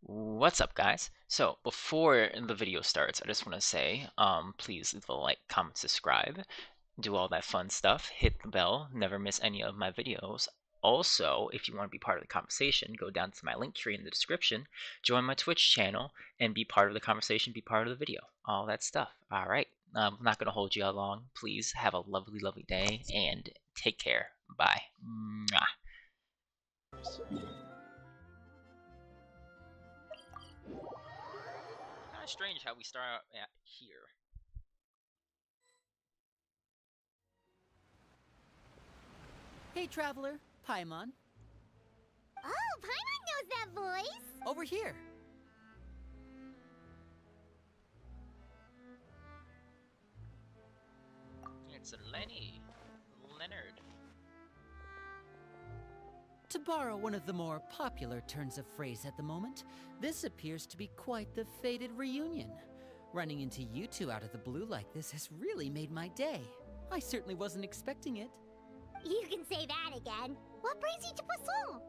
What's up, guys? So before the video starts, I just want to say, please leave a like, comment, subscribe, do all that fun stuff, hit the bell, never miss any of my videos. Also, if you want to be part of the conversation, go down to my link tree in the description, join my Twitch channel, and be part of the conversation, be part of the video, all that stuff. All right, I'm not going to hold you long. Please have a lovely, lovely day, and take care. Bye. Mwah. Kind of strange how we start out at here. Hey, traveler, Paimon. Oh, Paimon knows that voice! Over here. It's Leonard. To borrow one of the more popular turns of phrase at the moment, this appears to be quite the fated reunion. Running into you two out of the blue like this has really made my day. I certainly wasn't expecting it. You can say that again. What brings you to Poisson?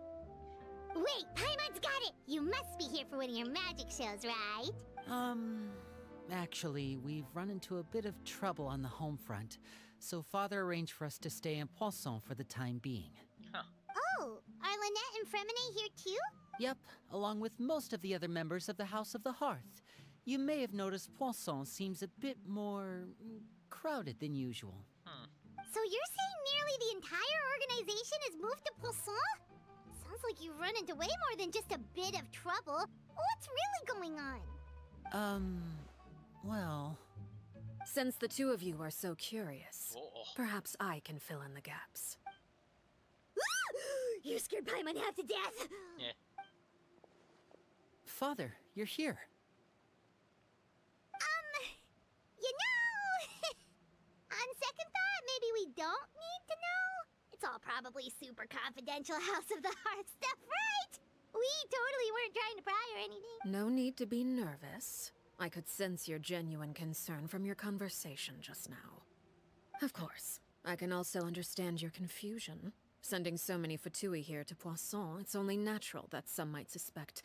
Wait, Paimon's got it! You must be here for one of your magic shows, right? Actually, we've run into a bit of trouble on the home front, so Father arranged for us to stay in Poisson for the time being. Huh. Oh, are Lynette and Fremine here too? Yep, along with most of the other members of the House of the Hearth. You may have noticed Poisson seems a bit more crowded than usual. So you're saying nearly the entire organization has moved to Poisson? Sounds like you've run into way more than just a bit of trouble. What's really going on? Well... Since the two of you are so curious, Oh. perhaps I can fill in the gaps. You scared Paimon half to death! Yeah. Father, you're here. You know... On second thought, maybe we don't need to know? It's all probably super confidential House of the Hearth stuff, right? We totally weren't trying to pry or anything. No need to be nervous. I could sense your genuine concern from your conversation just now. Of course, I can also understand your confusion. Sending so many Fatui here to Poisson, it's only natural that some might suspect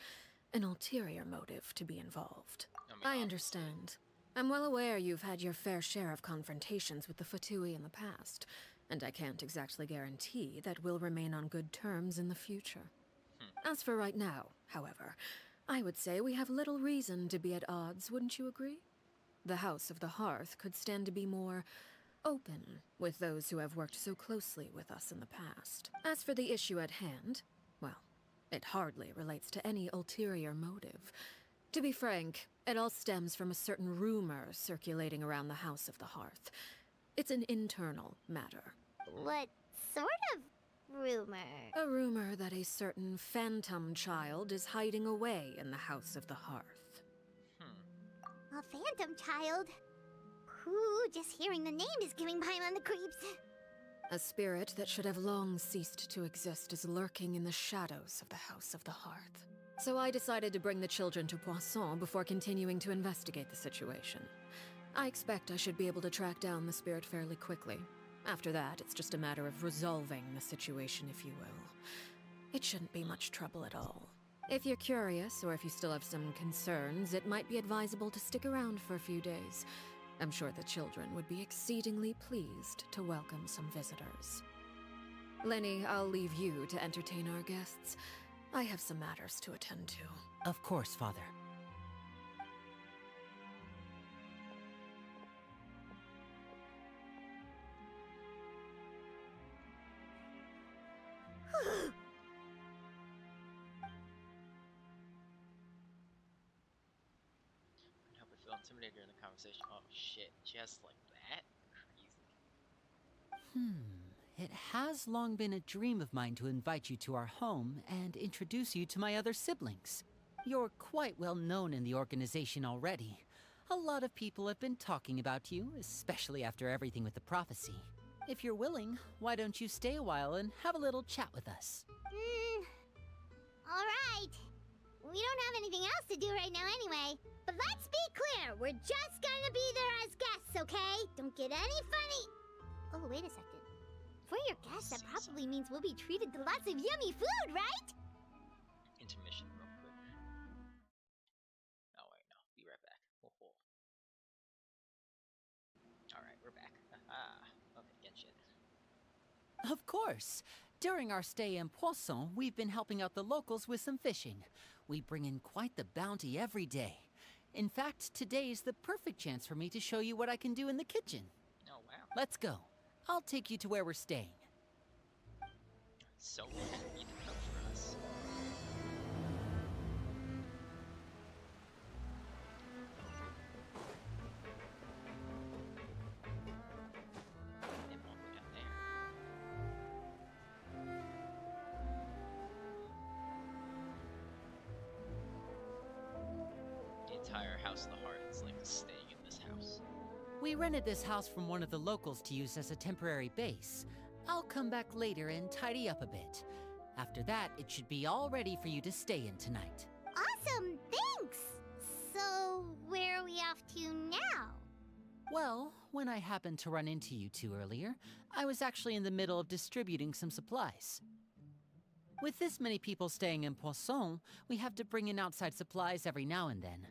an ulterior motive to be involved. I understand. I'm well aware you've had your fair share of confrontations with the Fatui in the past, and I can't exactly guarantee that we'll remain on good terms in the future. As for right now, however, I would say we have little reason to be at odds, wouldn't you agree? The House of the Hearth could stand to be more open with those who have worked so closely with us in the past. As for the issue at hand, well, it hardly relates to any ulterior motive. To be frank, it all stems from a certain rumor circulating around the House of the Hearth. It's an internal matter. What sort of rumor? A rumor that a certain phantom child is hiding away in the House of the Hearth. A phantom child? Just hearing the name is giving Paimon the creeps. A spirit that should have long ceased to exist is lurking in the shadows of the House of the Hearth. So I decided to bring the children to Poisson before continuing to investigate the situation. I expect I should be able to track down the spirit fairly quickly. After that, it's just a matter of resolving the situation, if you will. It shouldn't be much trouble at all. If you're curious, or if you still have some concerns, it might be advisable to stick around for a few days. I'm sure the children would be exceedingly pleased to welcome some visitors. Lenny, I'll leave you to entertain our guests. I have some matters to attend to. Of course, Father. Couldn't help but feel intimidated during the conversation. Oh shit, just like that? Crazy. It has long been a dream of mine to invite you to our home and introduce you to my other siblings. You're quite well known in the organization already. A lot of people have been talking about you, especially after everything with the prophecy. If you're willing, why don't you stay a while and have a little chat with us? Alright. We don't have anything else to do right now anyway. But let's be clear, we're just gonna be there as guests, okay? Don't get any funny... Oh, wait a second. For your guests, that probably means we'll be treated to lots of yummy food, right? Intermission real quick. Of course. During our stay in Poisson, we've been helping out the locals with some fishing. We bring in quite the bounty every day. In fact, today's the perfect chance for me to show you what I can do in the kitchen. Oh, wow. Let's go. I'll take you to where we're staying. So happy to cook for us. It won't go down there. The entire House of the Heart is like staying in this house. We rented this house from one of the locals to use as a temporary base. I'll come back later and tidy up a bit. After that, it should be all ready for you to stay in tonight. Awesome, thanks! So, where are we off to now? Well, when I happened to run into you two earlier, I was actually in the middle of distributing some supplies. With this many people staying in Poisson, we have to bring in outside supplies every now and then.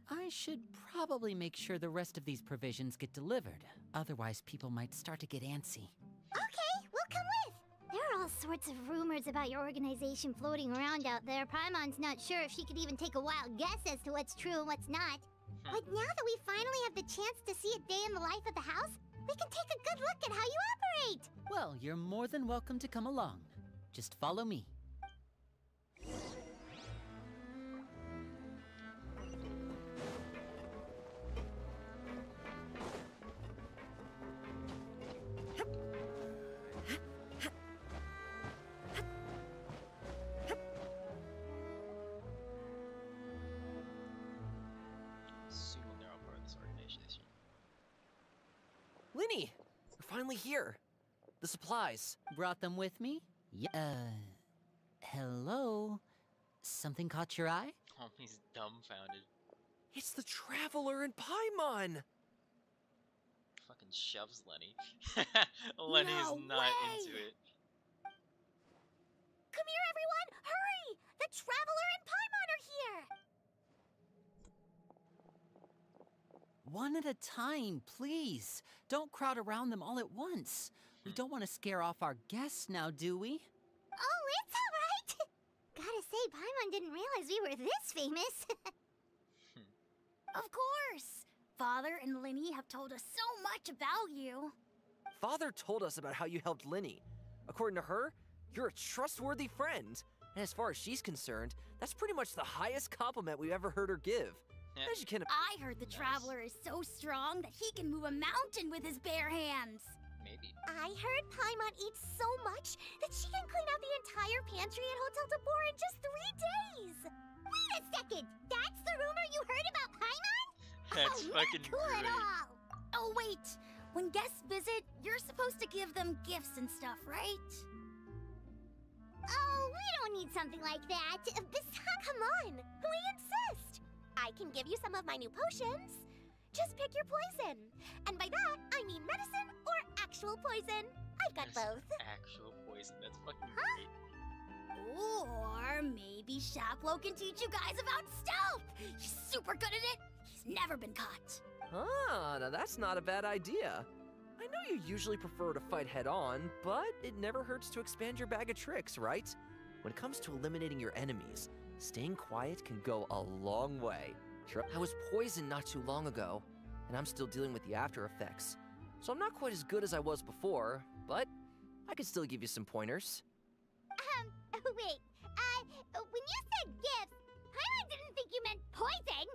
I should probably make sure the rest of these provisions get delivered, otherwise people might start to get antsy. Okay, we'll come with! There are all sorts of rumors about your organization floating around out there. Paimon's not sure if she could even take a wild guess as to what's true and what's not. But now that we finally have the chance to see a day in the life of the house, we can take a good look at how you operate! Well, you're more than welcome to come along. Just follow me. Assuming they're all part of this organization. Linny! You're finally here. The supplies. Brought them with me? Hello? Something caught your eye? Oh, he's dumbfounded. It's the Traveler in Paimon! Fucking shoves Lenny. Lenny's No not way! into it. Come here, everyone! Hurry! The Traveler and Paimon are here! One at a time, please. Don't crowd around them all at once. We don't want to scare off our guests now, do we? Oh, it's all right! Gotta say, Paimon didn't realize we were this famous. Of course! Father and Linny have told us so much about you. Father told us about how you helped Linny. According to her, you're a trustworthy friend. And as far as she's concerned, that's pretty much the highest compliment we've ever heard her give. Yeah. As you can I heard the Nice. Traveler is so strong that he can move a mountain with his bare hands. Maybe. I heard Paimon eats so much that she can clean out the entire pantry at Hotel de Boer in just 3 days! Wait a second! That's the rumor you heard about Paimon? That's oh, fucking not cool great. at all! Oh, wait. When guests visit, you're supposed to give them gifts and stuff, right? Oh, we don't need something like that. Besides, come on! We insist! I can give you some of my new potions. Just pick your poison. And by that, I mean medicine or actual poison. I've got There's both. Actual poison. That's fucking great. Or maybe Shaplo can teach you guys about stealth. He's super good at it. He's never been caught. Ah, now that's not a bad idea. I know you usually prefer to fight head-on, but it never hurts to expand your bag of tricks, right? When it comes to eliminating your enemies, staying quiet can go a long way. I was poisoned not too long ago, and I'm still dealing with the after effects. So I'm not quite as good as I was before, but I can still give you some pointers. Wait, when you said gifts, Paimon didn't think you meant poison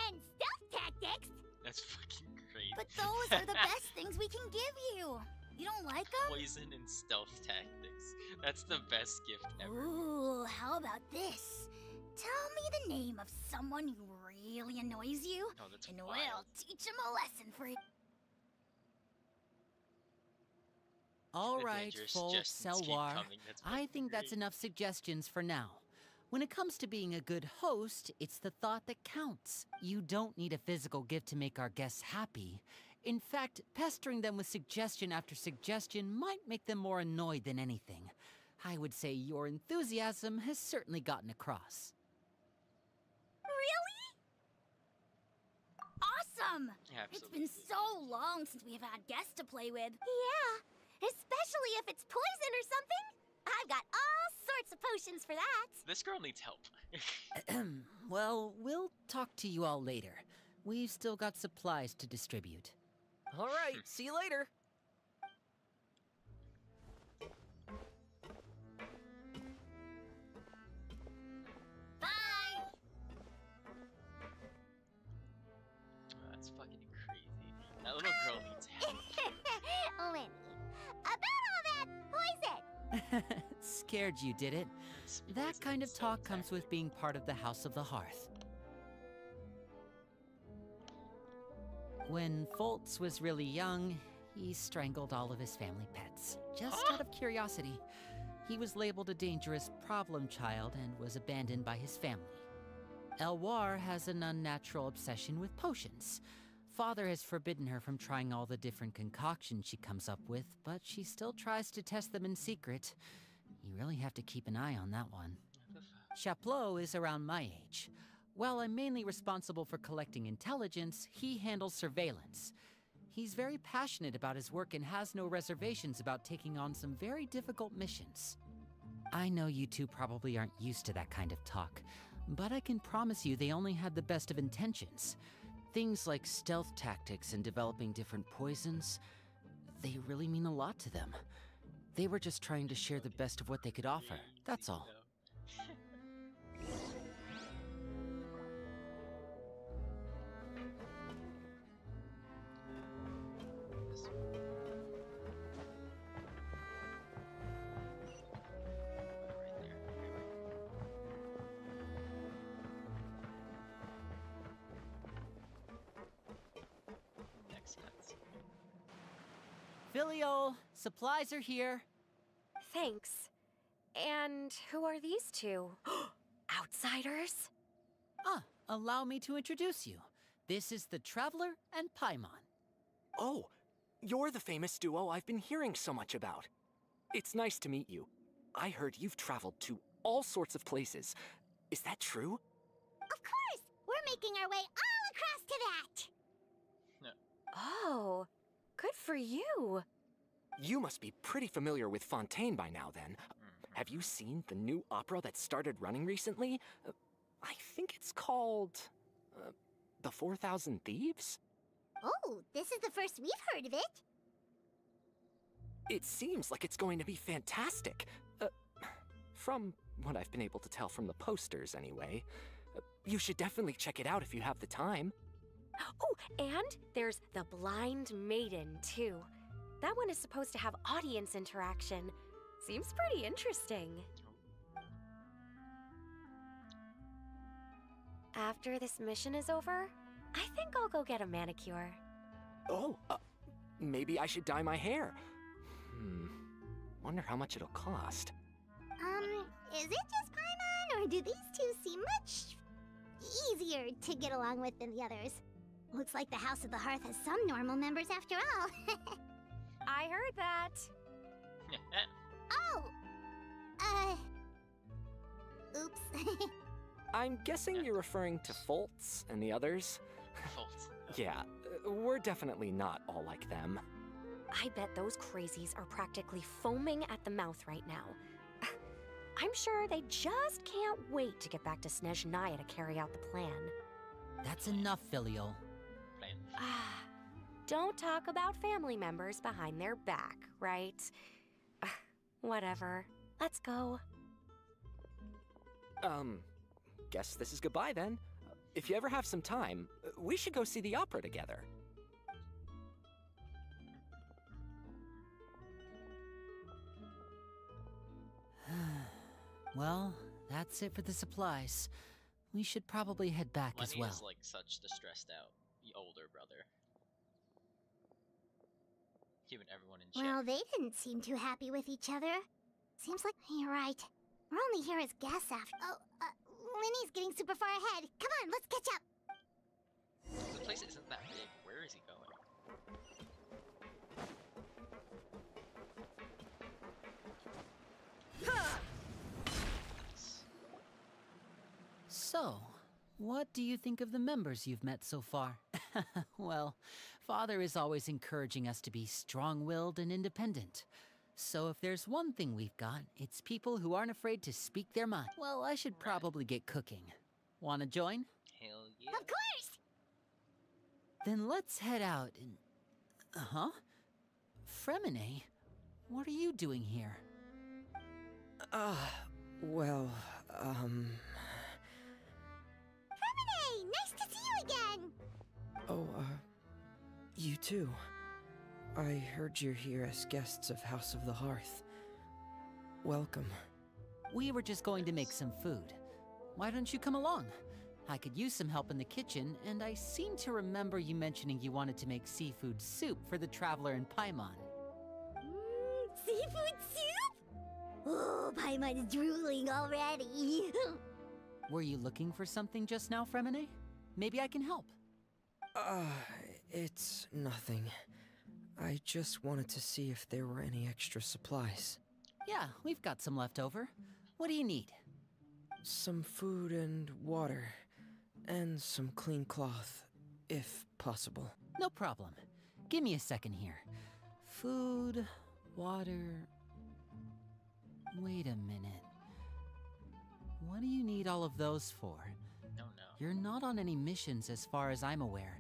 and stealth tactics. That's fucking great. But those are the best things we can give you. You don't like them? Poison and stealth tactics. That's the best gift ever. Ooh, how about this? Tell me the name of someone who really annoys you, Oh, that's and wild. we'll teach him a lesson for you. All The right, dangerous folks, suggestions keep Selwar. coming. That's I fucking think that's great. enough suggestions for now. When it comes to being a good host, it's the thought that counts. You don't need a physical gift to make our guests happy. In fact, pestering them with suggestion after suggestion might make them more annoyed than anything. I would say your enthusiasm has certainly gotten across. Really? Awesome! It's Absolutely. been so long since we have had guests to play with. Yeah, especially Especially if it's poison or something. I've got all sorts of potions for that. This girl needs help. Well, we'll talk to you all later. We've still got supplies to distribute. All right, see you later. Bye. That's fucking crazy. That little girl needs help. Lenny, about all that poison! Scared you, did it? This That poison kind of is so talk comes attackable. with being part of the House of the Hearth. When Foltz was really young, he strangled all of his family pets, just out of curiosity. He was labeled a dangerous problem child and was abandoned by his family. Elwar has an unnatural obsession with potions. Father has forbidden her from trying all the different concoctions she comes up with, but she still tries to test them in secret. You really have to keep an eye on that one. Chaplot is around my age. While I'm mainly responsible for collecting intelligence, he handles surveillance. He's very passionate about his work and has no reservations about taking on some very difficult missions. I know you two probably aren't used to that kind of talk, but I can promise you they only had the best of intentions. Things like stealth tactics and developing different poisons, they really mean a lot to them. They were just trying to share the best of what they could offer, that's all. Filial, supplies are here. Thanks. And who are these two? Outsiders? Ah, allow me to introduce you. This is the Traveler and Paimon. Oh, you're the famous duo I've been hearing so much about. It's nice to meet you. I heard you've traveled to all sorts of places. Is that true? Of course! We're making our way all across to that! Oh, good for you. You must be pretty familiar with Fontaine by now, then. Have you seen the new opera that started running recently? I think it's called... The 4,000 Thieves? Oh, this is the first we've heard of it. It seems like it's going to be fantastic. From what I've been able to tell from the posters, anyway. You should definitely check it out if you have the time. Oh, and there's the Blind Maiden, too. That one is supposed to have audience interaction. Seems pretty interesting. After this mission is over, I think I'll go get a manicure. Oh, maybe I should dye my hair. Wonder how much it'll cost. Is it just Paimon, or do these two seem much easier to get along with than the others? Looks like the House of the Hearth has some normal members after all. I heard that. Oh! Oops. I'm guessing you're referring to Foltz and the others? Fault. Yeah, we're definitely not all like them. I bet those crazies are practically foaming at the mouth right now. I'm sure they just can't wait to get back to Snezhnaya to carry out the plan. That's enough, Filial. Ah, don't talk about family members behind their back, right? Whatever. Let's go. Guess this is goodbye then. If you ever have some time, we should go see the opera together. Well, that's it for the supplies. We should probably head back as Lenny well. is like such the stressed out older brother. Keeping everyone in check. Well, they didn't seem too happy with each other. Seems like you're right. We're only here as guests after. Oh, Lenny's getting super far ahead. Come on, let's catch up. The place isn't that big. Where is he going? So, what do you think of the members you've met so far? Well, Father is always encouraging us to be strong-willed and independent. So if there's one thing we've got, it's people who aren't afraid to speak their mind. Well, I should probably get cooking. Wanna join? Hell yeah. Of course! Then let's head out and... Huh? Fremine, what are you doing here? Well, Hey, nice to see you again! Oh, you too. I heard you're here as guests of House of the Hearth. Welcome. We were just going to make some food. Why don't you come along? I could use some help in the kitchen, and I seem to remember you mentioning you wanted to make seafood soup for the traveler in Paimon. Seafood soup? Oh, Paimon's drooling already. Were you looking for something just now, Fremine? Maybe I can help. It's nothing. I just wanted to see if there were any extra supplies. Yeah, we've got some left over. What do you need? Some food and water, and some clean cloth, if possible. No problem. Give me a second here. Food, water... Wait a minute. What do you need all of those for? No. You're not on any missions as far as I'm aware,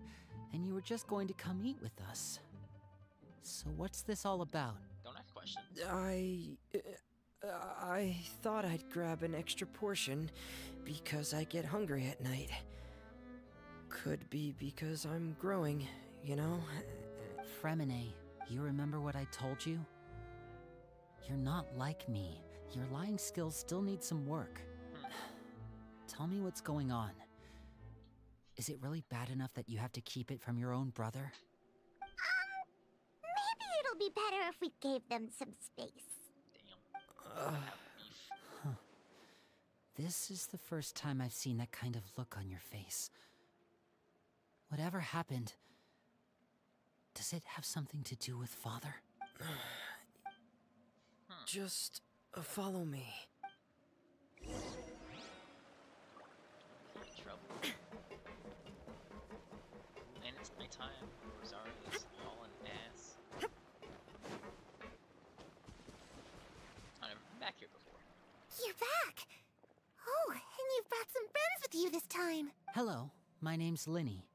and you were just going to come eat with us. So what's this all about? Don't ask questions. I thought I'd grab an extra portion because I get hungry at night. Could be because I'm growing, you know? Fremine, you remember what I told you? You're not like me. Your lying skills still need some work. Tell me what's going on. Is it really bad enough that you have to keep it from your own brother? Maybe it'll be better if we gave them some space. Damn. This is the first time I've seen that kind of look on your face. Whatever happened, does it have something to do with Father? Just follow me. Trouble. And it's nighttime. Rosario is hauling ass. I've been back here before. You're back! Oh, and you've brought some friends with you this time. Hello, my name's Linny.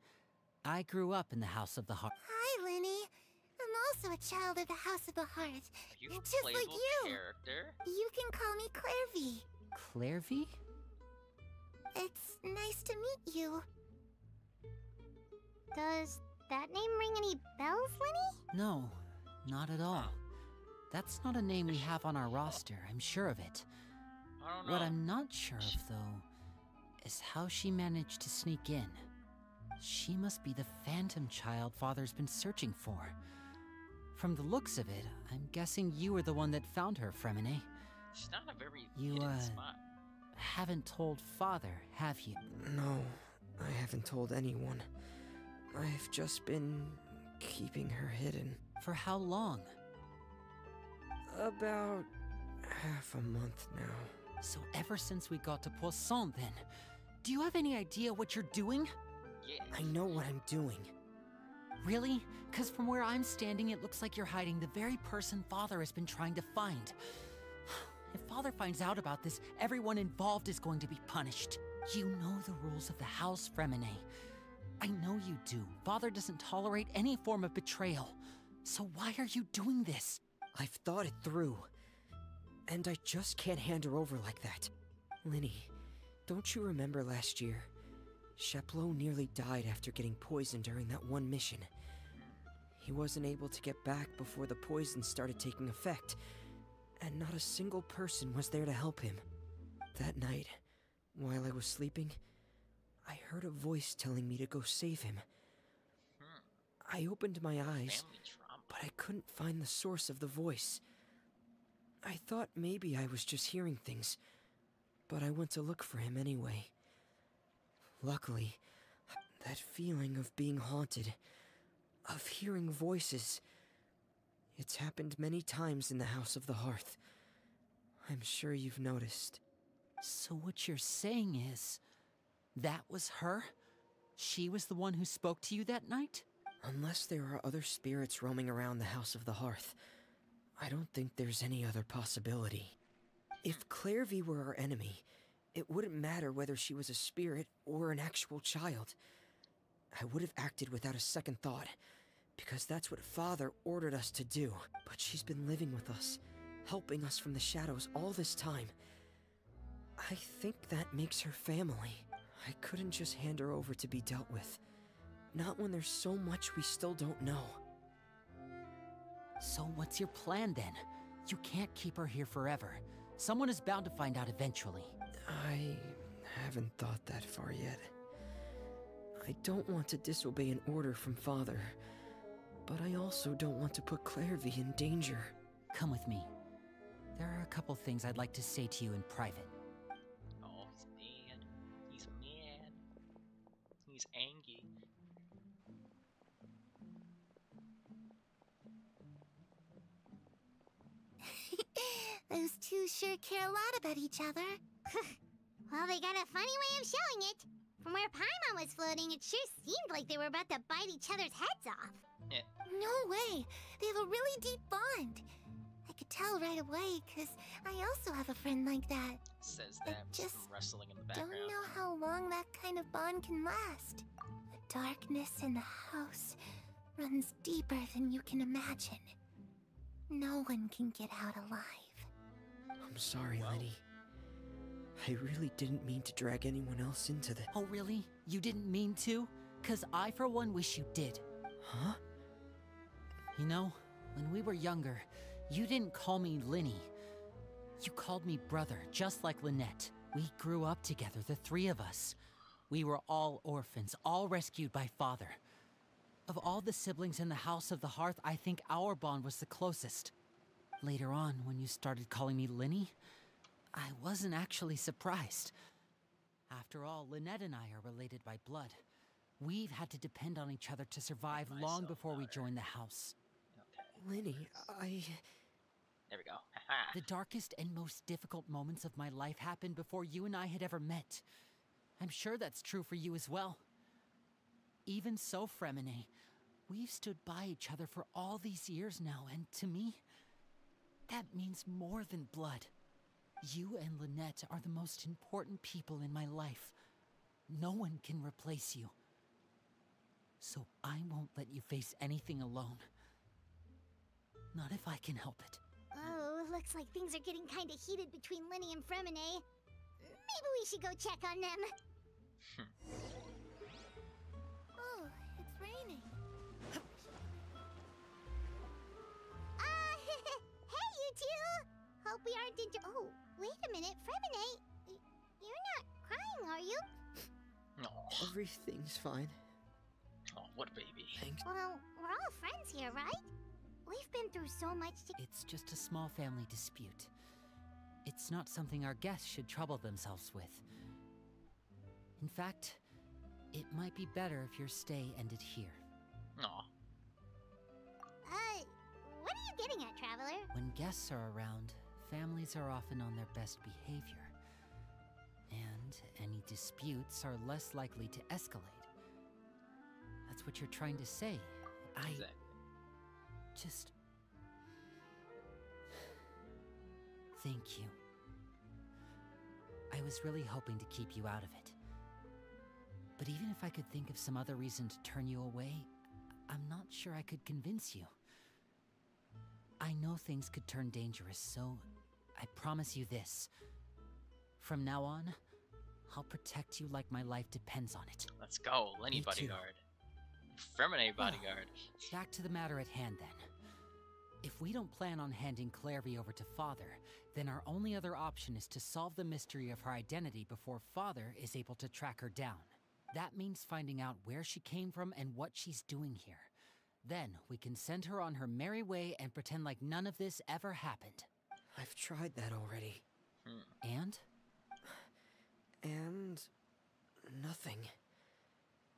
I grew up in the House of the Heart. Hi, Linny. I'm also a child of the House of the Heart. Are you a Just like playable you. character? You can call me Clairvy. Clairvy? It's nice to meet you. Does that name ring any bells, Linny? No, not at all. That's not a name we have on our roster, I'm sure of it. I don't know. What I'm not sure of, though, is how she managed to sneak in. She must be the phantom child Father's been searching for. From the looks of it, I'm guessing you were the one that found her, Fremine. She's not in a very You, hidden spot. haven't told Father, have you? No, I haven't told anyone. I've just been keeping her hidden. For how long? About half a month now. So ever since we got to Poisson, then. Do you have any idea what you're doing? Yeah. I know what I'm doing. Really? Because from where I'm standing, it looks like you're hiding the very person Father has been trying to find. If Father finds out about this, everyone involved is going to be punished. You know the rules of the house, Fremine. I know you do. Father doesn't tolerate any form of betrayal. So why are you doing this? I've thought it through. And I just can't hand her over like that. Linny, don't you remember last year? Sheplo nearly died after getting poisoned during that one mission. He wasn't able to get back before the poison started taking effect, and not a single person was there to help him. That night, while I was sleeping, I heard a voice telling me to go save him. I opened my eyes, Family trauma. but I couldn't find the source of the voice. I thought maybe I was just hearing things, but I went to look for him anyway. Luckily, that feeling of being haunted, of hearing voices, it's happened many times in the House of the Hearth. I'm sure you've noticed. So what you're saying is, that was her? She was the one who spoke to you that night? Unless there are other spirits roaming around the House of the Hearth, I don't think there's any other possibility. If Clairvy were our enemy, it wouldn't matter whether she was a spirit or an actual child. I would have acted without a second thought, because that's what Father ordered us to do. But she's been living with us, helping us from the shadows all this time. I think that makes her family. I couldn't just hand her over to be dealt with. Not when there's so much we still don't know. So what's your plan then? You can't keep her here forever. Someone is bound to find out eventually. I haven't thought that far yet. I don't want to disobey an order from Father, but I also don't want to put Clairvy in danger. Come with me. There are a couple things I'd like to say to you in private. Oh, he's mad. He's mad. He's angry. Those two sure care a lot about each other. Well, they got a funny way of showing it. From where Paimon was floating, it sure seemed like they were about to bite each other's heads off. Yeah. No way! They have a really deep bond. I could tell right away, because I also have a friend like that. Says I that just some wrestling in the Don't background. know how long that kind of bond can last. The darkness in the house runs deeper than you can imagine. No one can get out alive. I'm sorry, Wow. Lenny. I really didn't mean to drag anyone else into the... Oh really? You didn't mean to? 'Cause I for one wish you did. Huh? You know, when we were younger, you didn't call me Linny. You called me brother, just like Lynette. We grew up together, the three of us. We were all orphans, all rescued by Father. Of all the siblings in the House of the Hearth, I think our bond was the closest. Later on, when you started calling me Linny, I wasn't actually surprised. After all, Lynette and I are related by blood. We've had to depend on each other to survive long Myself, before we daughter. joined the house. Okay. Lenny, There we go. Haha. The darkest and most difficult moments of my life happened before you and I had ever met. I'm sure that's true for you as well. Even so, Fremine, we've stood by each other for all these years now, and to me, that means more than blood. You and Lynette are the most important people in my life. No one can replace you. So I won't let you face anything alone. Not if I can help it. Oh, looks like things are getting kind of heated between Linny and Fremine. Maybe we should go check on them. Oh, it's raining. Hey, you two! Hope we aren't Oh, wait a minute, Fremine. You're not crying, are you? Oh, everything's fine. oh, what a baby. Thanks. Well, we're all friends here, right? We've been through so much together. It's just a small family dispute. It's not something our guests should trouble themselves with. In fact, it might be better if your stay ended here. Aw. What are you getting at, Traveler? When guests are around, families are often on their best behavior. And any disputes are less likely to escalate. That's what you're trying to say. Exactly. Just... Thank you. I was really hoping to keep you out of it. But even if I could think of some other reason to turn you away, I'm not sure I could convince you. I know things could turn dangerous, so I promise you this. From now on, I'll protect you like my life depends on it. Let's go, Lenny Me too. bodyguard. Fremine bodyguard. Back to the matter at hand, then. If we don't plan on handing Clairvy over to Father, then our only other option is to solve the mystery of her identity before Father is able to track her down. That means finding out where she came from and what she's doing here. Then we can send her on her merry way and pretend like none of this ever happened. I've tried that already. And? And... nothing.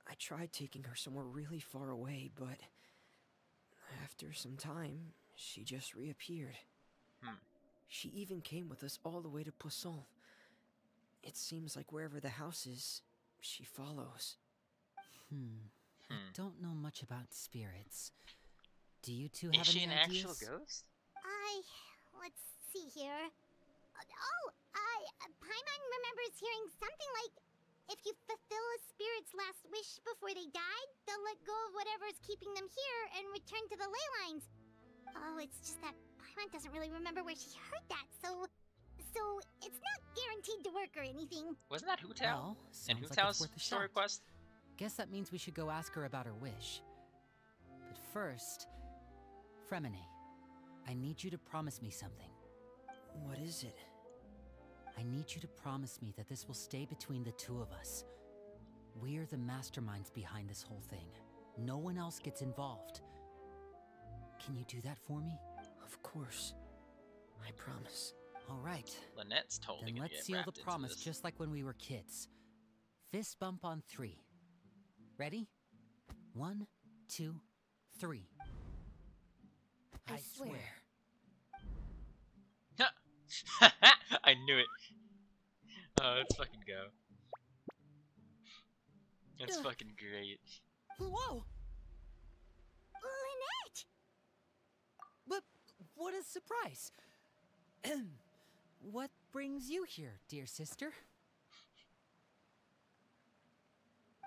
I tried taking her somewhere really far away, but... after some time, she just reappeared. She even came with us all the way to Poisson. It seems like wherever the house is, she follows. I don't know much about spirits. Do you two Is have she any an ideas? actual ghost? Let's see here. Paimon remembers hearing something like, if you fulfill a spirit's last wish before they died, they'll let go of whatever's keeping them here and return to the ley lines. Oh, it's just that Paimon doesn't really remember where she heard that, so it's not guaranteed to work or anything. Wasn't that Hu Tao? Well, And sounds Hu like it's Tao's worth a story shot. quest? Guess that means we should go ask her about her wish. But first, Fremine, I need you to promise me something. What is it? I need you to promise me that this will stay between the two of us. We're the masterminds behind this whole thing. No one else gets involved. Can you do that for me? Of course. I promise. All right. Lynette's totally Then gonna let's get seal wrapped the into promise this. just like when we were kids. Fist bump on 3. Ready? 1, 2, 3. I swear. I knew it. Oh, let's fucking go. That's fucking great. Whoa! Lynette! But what a surprise! What brings you here, dear sister?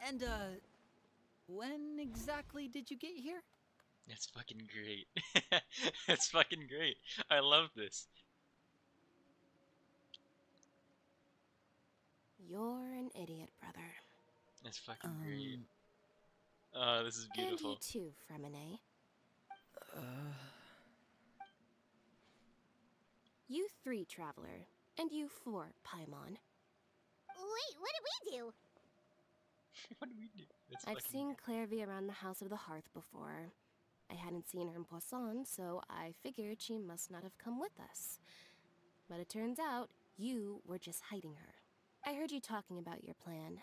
And, when exactly did you get here? That's fucking great. That's fucking great. I love this. You're an idiot, brother. That's fucking great. Oh, this is And you beautiful. too, Fremine. You 3, Traveler. And you 4, Paimon. Wait, what did we do? What do we do? That's I've fucking seen Clairvy around the House of the Hearth before. I hadn't seen her in Poisson, so I figured she must not have come with us. But it turns out, you were just hiding her. I heard you talking about your plan.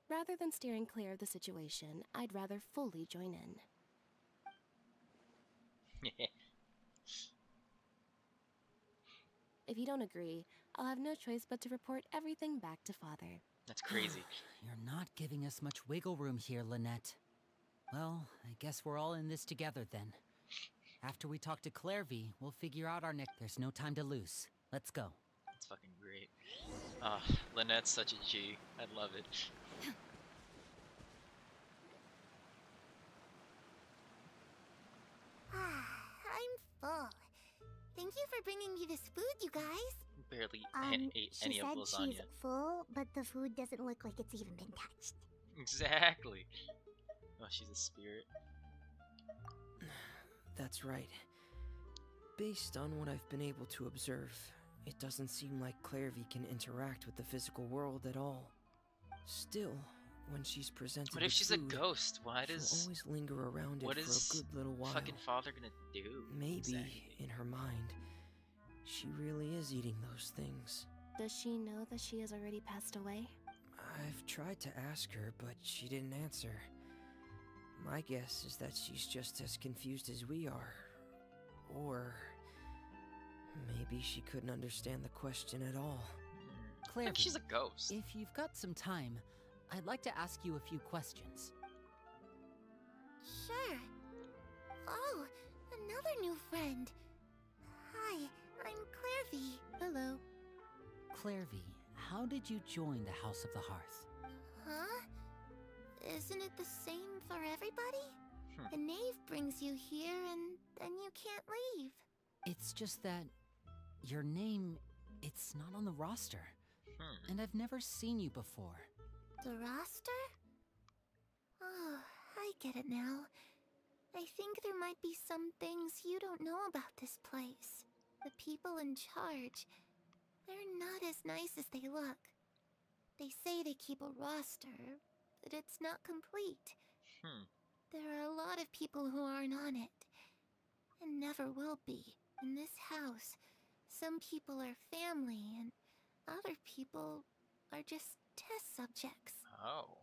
Rather than steering clear of the situation, I'd rather fully join in. If you don't agree, I'll have no choice but to report everything back to Father. That's crazy. You're not giving us much wiggle room here, Lynette. Well, I guess we're all in this together then. After we talk to Clairvy, we'll figure out our next. There's no time to lose. Let's go. That's fucking great. Ah, Lynette's such a G. I love it. I'm full. Thank you for bringing me this food, you guys. Barely ate She any of said lasagna. she's full, but the food doesn't look like it's even been touched. Exactly. Oh, she's a spirit. That's right. Based on what I've been able to observe, it doesn't seem like Clairvy can interact with the physical world at all. Still, when she's presented What if with she's food, a ghost? What she'll is always linger around it what for is a good little while. fucking father gonna do? Maybe, exactly? in her mind, she really is eating those things. Does she know that she has already passed away? I've tried to ask her, but she didn't answer. My guess is that she's just as confused as we are. Or maybe she couldn't understand the question at all. I think Clairvy, she's a ghost. if you've got some time, I'd like to ask you a few questions. Sure. Oh, another new friend. Hi, I'm Clairvy. Hello. Clairvy, how did you join the House of the Hearth? Huh? Isn't it the same for everybody? The knave brings you here and then you can't leave. It's just that your name, it's not on the roster. And I've never seen you before. The roster? Oh, I get it now. I think there might be some things you don't know about this place. The people in charge, they're not as nice as they look. They say they keep a roster, but it's not complete. There are a lot of people who aren't on it, and never will be. In this house, some people are family, and other people are just test subjects. Oh.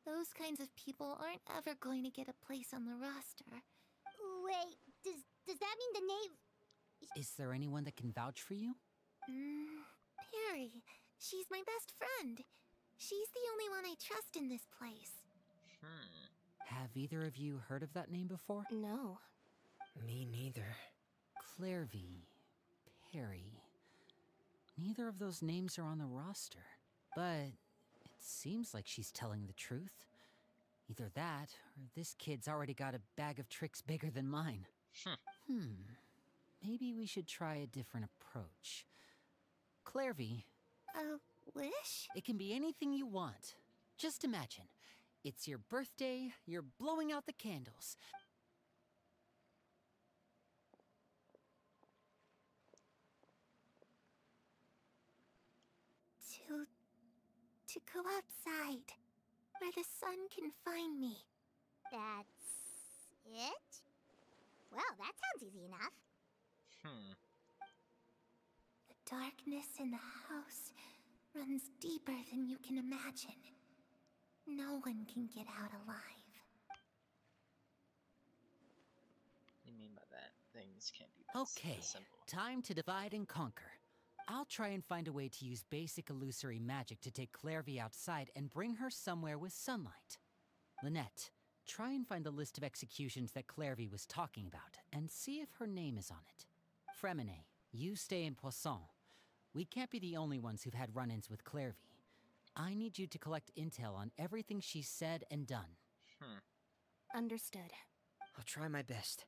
Those kinds of people aren't ever going to get a place on the roster. Wait, does that mean the knave... Is there anyone that can vouch for you? Perry. She's my best friend. She's the only one I trust in this place. Have either of you heard of that name before? No. Me neither. Clairvy, Perry. Neither of those names are on the roster. But it seems like she's telling the truth. Either that, or this kid's already got a bag of tricks bigger than mine. Maybe we should try a different approach. Clairvy. A wish? It can be anything you want. Just imagine. It's your birthday, you're blowing out the candles. To go outside, where the sun can find me. That's it? Well, that sounds easy enough. The darkness in the house runs deeper than you can imagine. No one can get out alive. What do you mean by that? Things can't be Okay, this simple. time to divide and conquer. I'll try and find a way to use basic illusory magic to take Clairvy outside and bring her somewhere with sunlight. Lynette, try and find the list of executions that Clairvy was talking about, and see if her name is on it. Fremine, you stay in Poisson. We can't be the only ones who've had run-ins with Clairvy. I need you to collect intel on everything she's said and done. Understood. I'll try my best.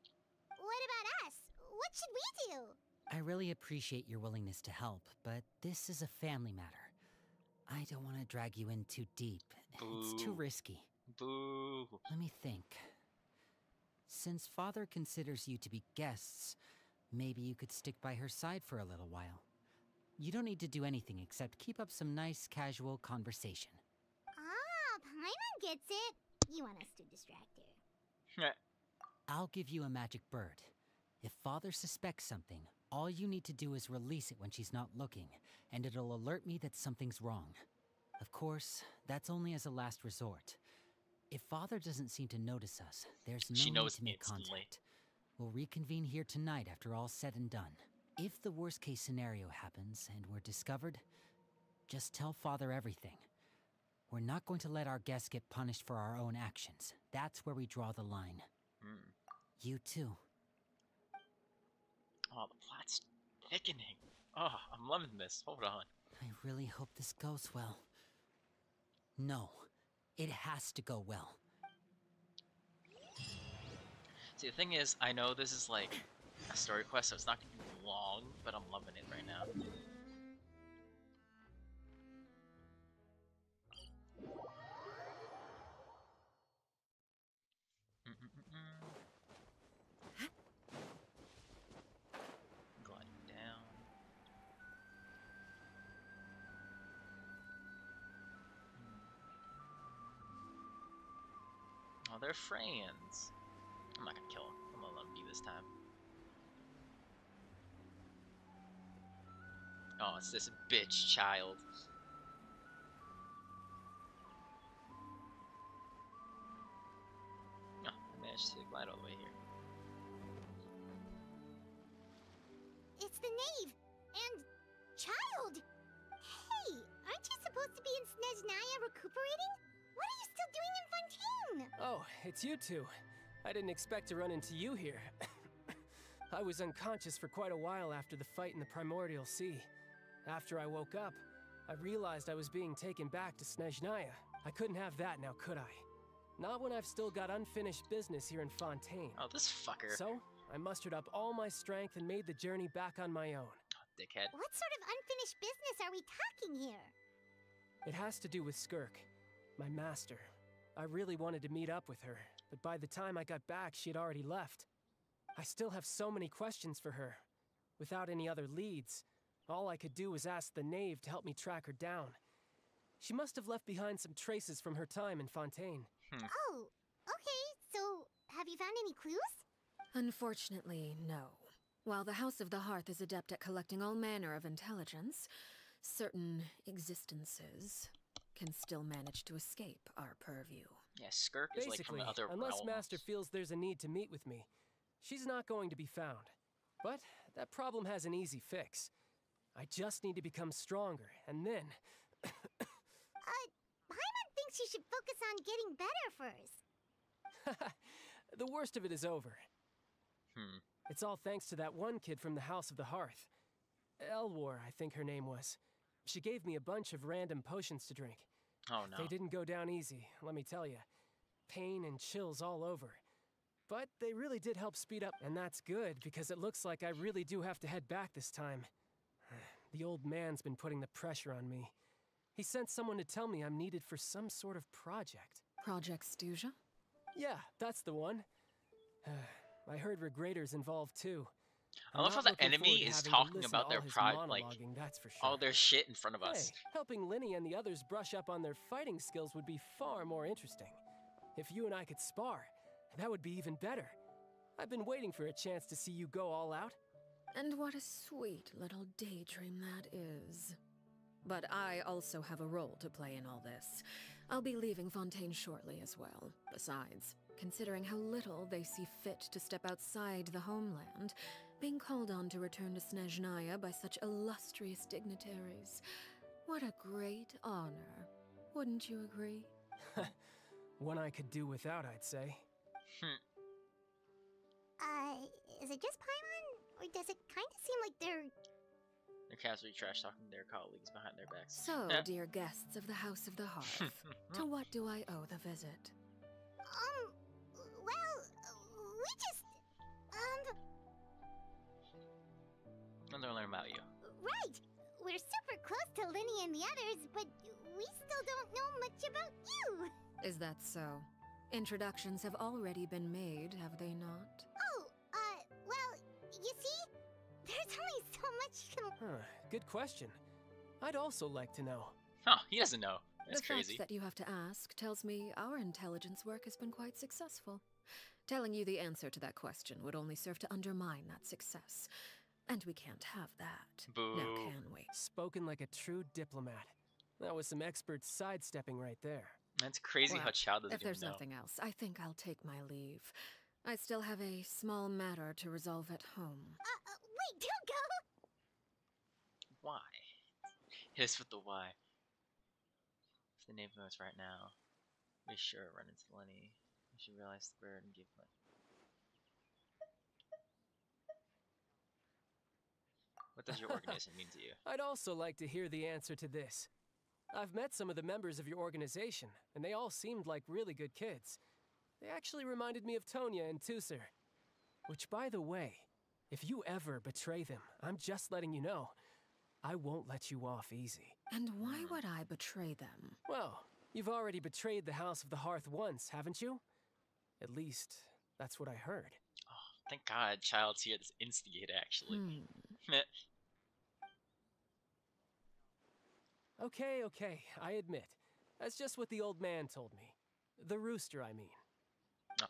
What about us? What should we do? I really appreciate your willingness to help, but this is a family matter. I don't want to drag you in too deep. It's too Boo. risky. Boo. Let me think. Since Father considers you to be guests, maybe you could stick by her side for a little while. You don't need to do anything except keep up some nice, casual conversation. Ah, Paimon gets it. You want us to distract her. I'll give you a magic bird. If Father suspects something, all you need to do is release it when she's not looking, and it'll alert me that something's wrong. Of course, that's only as a last resort. If Father doesn't seem to notice us, there's no She need knows to make instantly. contact. We'll reconvene here tonight after all's said and done. If the worst case scenario happens and we're discovered, just tell Father everything. We're not going to let our guests get punished for our own actions. That's where we draw the line. You too. Oh, the plot's thickening. Oh, I'm loving this. Hold on. I really hope this goes well. No, it has to go well. See, the thing is, I know this is like a story quest, so it's not gonna be long, but I'm loving it right now. Gliding down. Oh, they're friends. I'm not gonna kill him. I'm gonna let him be this time. Oh, it's this bitch child. Oh, I managed to glide all the way here. It's the knave and child. Hey, aren't you supposed to be in Snezhnaya recuperating? What are you still doing in Fontaine? Oh, it's you two. I didn't expect to run into you here. I was unconscious for quite a while after the fight in the Primordial Sea. After I woke up, I realized I was being taken back to Snezhnaya. I couldn't have that now, could I? Not when I've still got unfinished business here in Fontaine. Oh, this fucker. So, I mustered up all my strength and made the journey back on my own. Dickhead. What sort of unfinished business are we talking here? It has to do with Skirk, my master. I really wanted to meet up with her, but by the time I got back, she had already left. I still have so many questions for her. Without any other leads, all I could do was ask the knave to help me track her down. She must have left behind some traces from her time in Fontaine. Oh, okay, so have you found any clues? Unfortunately, no. While the House of the Hearth is adept at collecting all manner of intelligence, certain existences can still manage to escape our purview. Yeah, Skirk is like from Basically, another unless realm. Master feels there's a need to meet with me, she's not going to be found. But that problem has an easy fix. I just need to become stronger, and then... Paimon thinks you should focus on getting better first. the worst of it is over. It's all thanks to that one kid from the House of the Hearth. Elwar, I think her name was. She gave me a bunch of random potions to drink. Oh no. They didn't go down easy, let me tell you. Pain and chills all over. But they really did help speed up, and that's good, because it looks like I really do have to head back this time. The old man's been putting the pressure on me. He sent someone to tell me I'm needed for some sort of project. Project Stuja? Yeah, that's the one. I heard Regraders involved too. I love how not the looking enemy forward to is having to talking listen about to their all his like monologuing, that's for sure. all their shit in front of Hey, us. helping Linny and the others brush up on their fighting skills would be far more interesting. If you and I could spar, that would be even better. I've been waiting for a chance to see you go all out. And what a sweet little daydream that is. But I also have a role to play in all this. I'll be leaving Fontaine shortly as well. Besides, considering how little they see fit to step outside the homeland, being called on to return to Snezhnaya by such illustrious dignitaries, what a great honor. Wouldn't you agree? One I could do without, I'd say. Is it just Paimon? Or does it kind of seem like they're... They're casually trash talking their colleagues behind their backs. So, dear guests of the House of the Hearth, to what do I owe the visit? Well, we just... I'm gonna learn about you. Right! We're super close to Linny and the others, but we still don't know much about you! Is that so? Introductions have already been made, have they not? Oh, well, you see? There's only so much Good question. I'd also like to know. Huh, he doesn't know. That's the crazy. fact that you have to ask tells me our intelligence work has been quite successful. Telling you the answer to that question would only serve to undermine that success. And we can't have that. Boo. Now can we? Spoken like a true diplomat. That was some expert sidestepping right there. That's crazy how Well, Child doesn't if there's even know. nothing else, I think I'll take my leave. I still have a small matter to resolve at home. wait, don't go! Why? Hit us with the why. If the name knows right now, be sure run into Lenny. You should realize the bird and give money. What does your organism mean to you? I'd also like to hear the answer to this. I've met some of the members of your organization, and they all seemed like really good kids. They actually reminded me of Tonya and Tusser. Which, by the way, if you ever betray them, I'm just letting you know, I won't let you off easy. And why would I betray them? Well, you've already betrayed the House of the Hearth once, haven't you? At least, that's what I heard. Oh, thank God Child's here to instigate, actually. Meh. Okay, I admit. That's just what the old man told me. The rooster, I mean. Oh,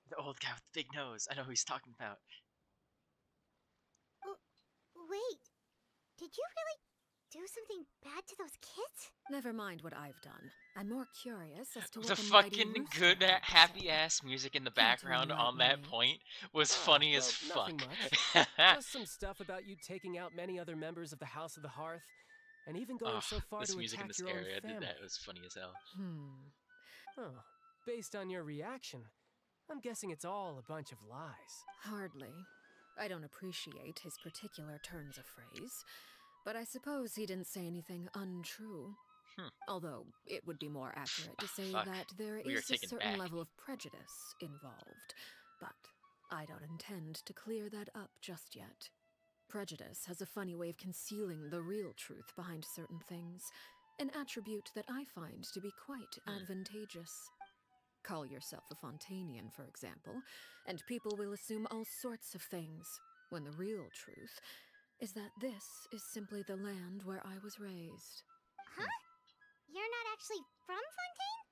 the old guy with the big nose. I know who he's talking about. Wait, did you really do something bad to those kids? Never mind what I've done. I'm more curious as to what The mighty fucking rooster good, had to say. happy-ass music in the background on that enlighten me. point was funny as Well, fuck. nothing much. Just some stuff about you taking out many other members of the House of the Hearth, and even going so far this to music in attack this your own area family. did that. It was funny as hell. Oh, based on your reaction, I'm guessing it's all a bunch of lies. Hardly. I don't appreciate his particular turns of phrase, but I suppose he didn't say anything untrue. Although, it would be more accurate to say Fuck. that there We are is a taken certain back. level of prejudice involved, but I don't intend to clear that up just yet. Prejudice has a funny way of concealing the real truth behind certain things, an attribute that I find to be quite advantageous. Call yourself a Fontainian, for example, and people will assume all sorts of things, when the real truth is that this is simply the land where I was raised. Huh? You're not actually from Fontaine?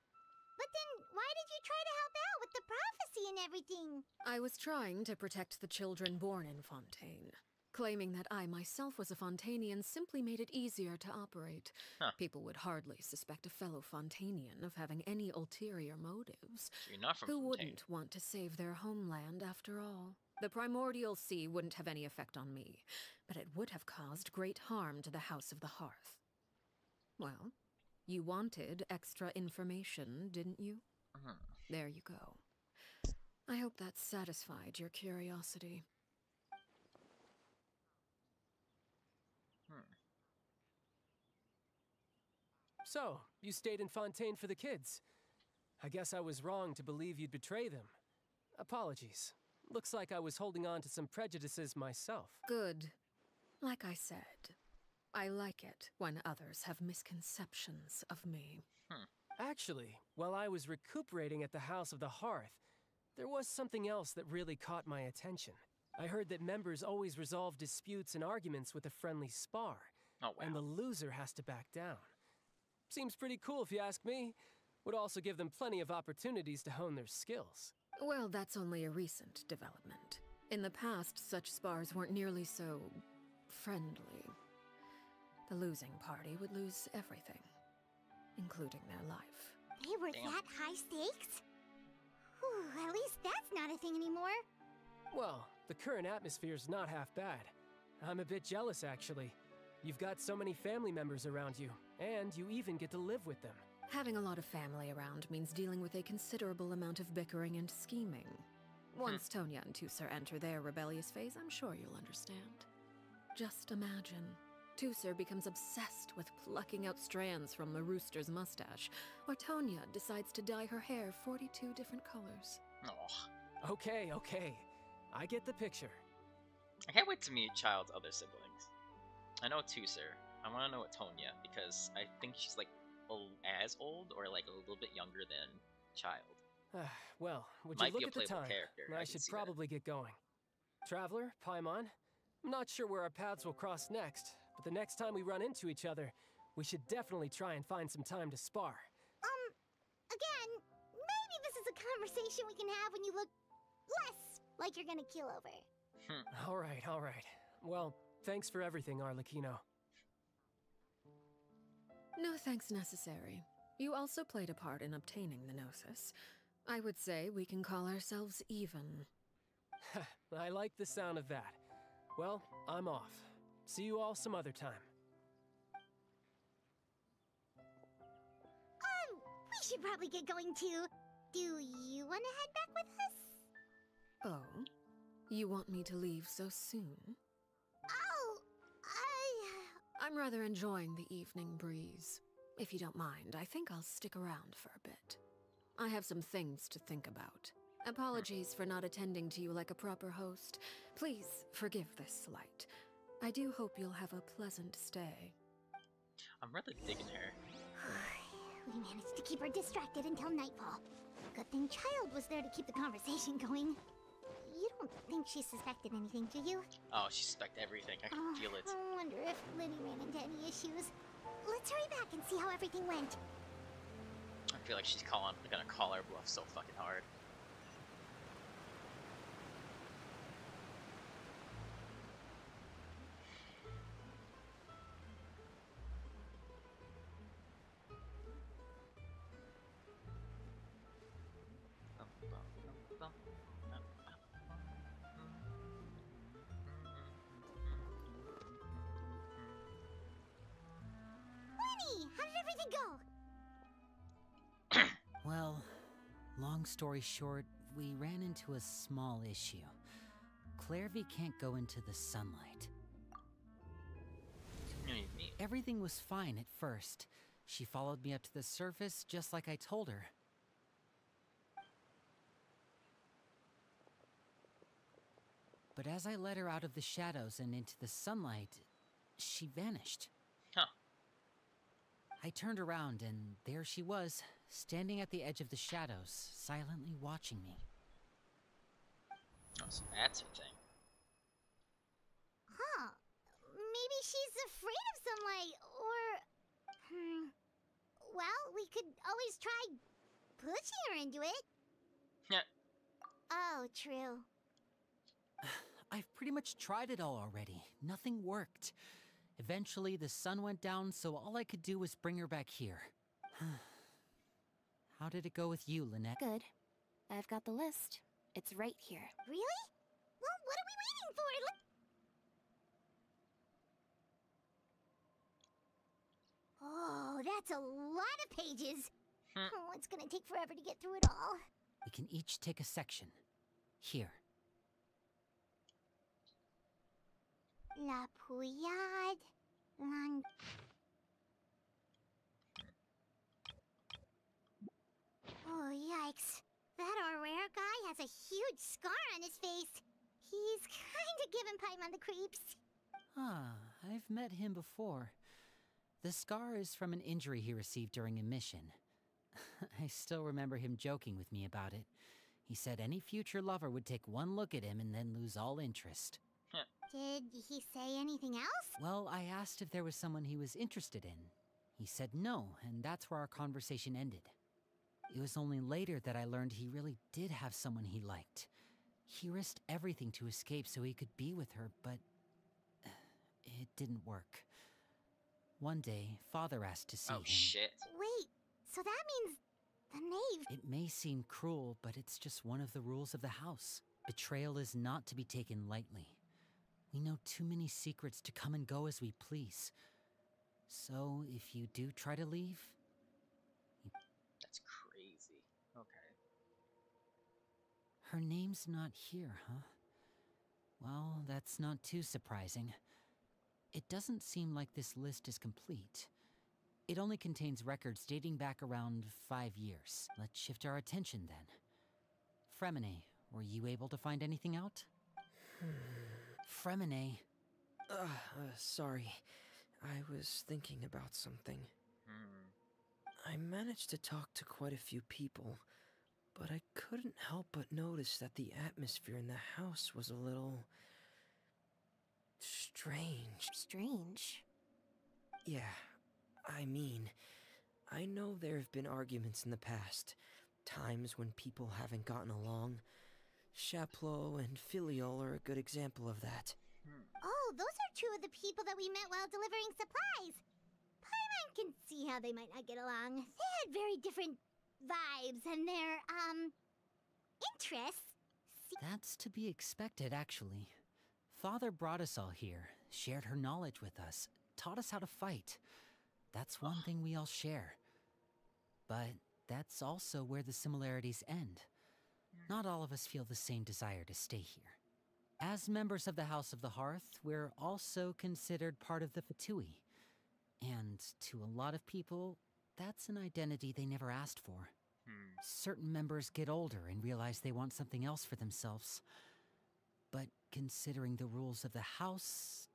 But then why did you try to help out with the prophecy and everything? I was trying to protect the children born in Fontaine. Claiming that I myself was a Fontainian simply made it easier to operate. People would hardly suspect a fellow Fontainian of having any ulterior motives. So you're not from Who Fontaine. wouldn't want to save their homeland, after all? The primordial sea wouldn't have any effect on me, but it would have caused great harm to the House of the Hearth. Well, you wanted extra information, didn't you? There you go. I hope that satisfied your curiosity. So, you stayed in Fontaine for the kids. I guess I was wrong to believe you'd betray them. Apologies. Looks like I was holding on to some prejudices myself. Good. Like I said, I like it when others have misconceptions of me. Actually, while I was recuperating at the House of the Hearth, there was something else that really caught my attention. I heard that members always resolve disputes and arguments with a friendly spar, and the loser has to back down. Seems pretty cool if you ask me. Would also give them plenty of opportunities to hone their skills. Well, that's only a recent development. In the past, such spars weren't nearly so friendly. The losing party would lose everything, including their life. They were that high stakes? Whew, at least that's not a thing anymore. Well, the current atmosphere's not half bad. I'm a bit jealous, actually. You've got so many family members around you, and you even get to live with them. Having a lot of family around means dealing with a considerable amount of bickering and scheming. Once Tonya and Tusser enter their rebellious phase, I'm sure you'll understand. Just imagine. Tusser becomes obsessed with plucking out strands from the rooster's mustache, or Tonya decides to dye her hair 42 different colors. Oh. Okay. I get the picture. I can't wait to meet Child's other siblings. I know Tusser. I want to know Tonya because I think she's like as old or like a little bit younger than Child. Well, would Might you look be a at the playable time? character. I I should can see probably get going. Traveler, Paimon, I'm not sure where our paths will cross next, but the next time we run into each other, we should definitely try and find some time to spar. Again, maybe this is a conversation we can have when you look less like you're gonna keel over. All right. Well, thanks for everything, Arlecchino. No thanks necessary. You also played a part in obtaining the Gnosis. I would say we can call ourselves even. I like the sound of that. Well, I'm off. See you all some other time. We should probably get going too. Do you want to head back with us? Oh? You want me to leave so soon? Oh, I'm rather enjoying the evening breeze. If you don't mind, I think I'll stick around for a bit. I have some things to think about. Apologies for not attending to you like a proper host. Please forgive this slight. I do hope you'll have a pleasant stay. I'm really digging her. We managed to keep her distracted until nightfall. Good thing Child was there to keep the conversation going. You don't think she suspected anything, do you? Oh, she suspects everything. I can feel it. I wonder if Liddy ran into any issues. Let's hurry back and see how everything went. I feel like she's gonna call our bluff so fucking hard. Winnie, how did everything go? Well, long story short, we ran into a small issue. Clairvy can't go into the sunlight. Everything was fine at first. She followed me up to the surface just like I told her. But as I led her out of the shadows and into the sunlight, she vanished. Huh. I turned around and there she was, standing at the edge of the shadows, silently watching me. Oh, so that's her thing. Huh. Maybe she's afraid of sunlight, or... Well, we could always try pushing her into it. Yeah. Oh, true. I've pretty much tried it all already. Nothing worked. Eventually, the sun went down, so all I could do was bring her back here. How did it go with you, Lynette? Good. I've got the list. It's right here. Really? Well, what are we waiting for? Oh, that's a lot of pages. Oh, it's gonna take forever to get through it all. We can each take a section. Here. La Pouillade, Yikes. That Aurora guy has a huge scar on his face. He's kinda giving Paimon on the creeps. Ah, I've met him before. The scar is from an injury he received during a mission. I still remember him joking with me about it. He said any future lover would take one look at him and then lose all interest. Did he say anything else? Well, I asked if there was someone he was interested in. He said no, and that's where our conversation ended. It was only later that I learned he really did have someone he liked. He risked everything to escape so he could be with her, but it didn't work. One day, Father asked to see him. Oh shit. Wait, so that means the knave... It may seem cruel, but it's just one of the rules of the house. Betrayal is not to be taken lightly. We know too many secrets to come and go as we please. So, if you do try to leave... That's crazy. Okay. Her name's not here, huh? Well, that's not too surprising. It doesn't seem like this list is complete. It only contains records dating back around 5 years. Let's shift our attention then. Fremine, were you able to find anything out? Fremine. Sorry. I was thinking about something. I managed to talk to quite a few people, but I couldn't help but notice that the atmosphere in the house was a little... strange. Strange. Yeah, I mean, I know there have been arguments in the past, times when people haven't gotten along. Chaplot and Filiol are a good example of that. Oh, those are two of the people that we met while delivering supplies. Paimon can see how they might not get along. They had very different vibes and their, interests. That's to be expected, actually. Father brought us all here, shared her knowledge with us, taught us how to fight. That's one thing we all share. But that's also where the similarities end. Not all of us feel the same desire to stay here. As members of the House of the Hearth, we're also considered part of the Fatui. And to a lot of people, that's an identity they never asked for. Certain members get older and realize they want something else for themselves. But considering the rules of the house,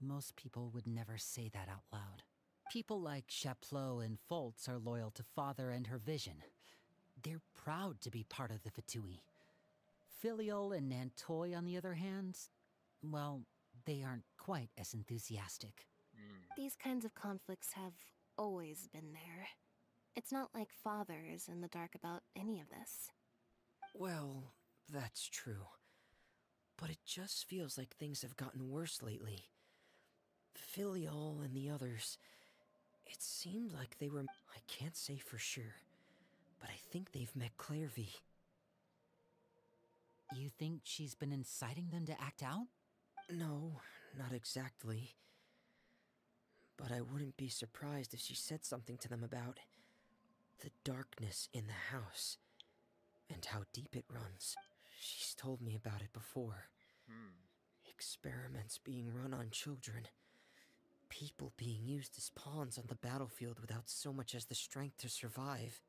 most people would never say that out loud. People like Chaplot and Foltz are loyal to Father and her vision. They're proud to be part of the Fatui. Filiol and Nantoy, on the other hand, well, they aren't quite as enthusiastic. These kinds of conflicts have always been there. It's not like Father is in the dark about any of this. Well, that's true. But it just feels like things have gotten worse lately. Filiol and the others, it seemed like they were... I can't say for sure, but I think they've met Clairvy. You think she's been inciting them to act out? No, not exactly. But I wouldn't be surprised if she said something to them about the darkness in the house and how deep it runs. She's told me about it before. Experiments being run on children. People being used as pawns on the battlefield without so much as the strength to survive.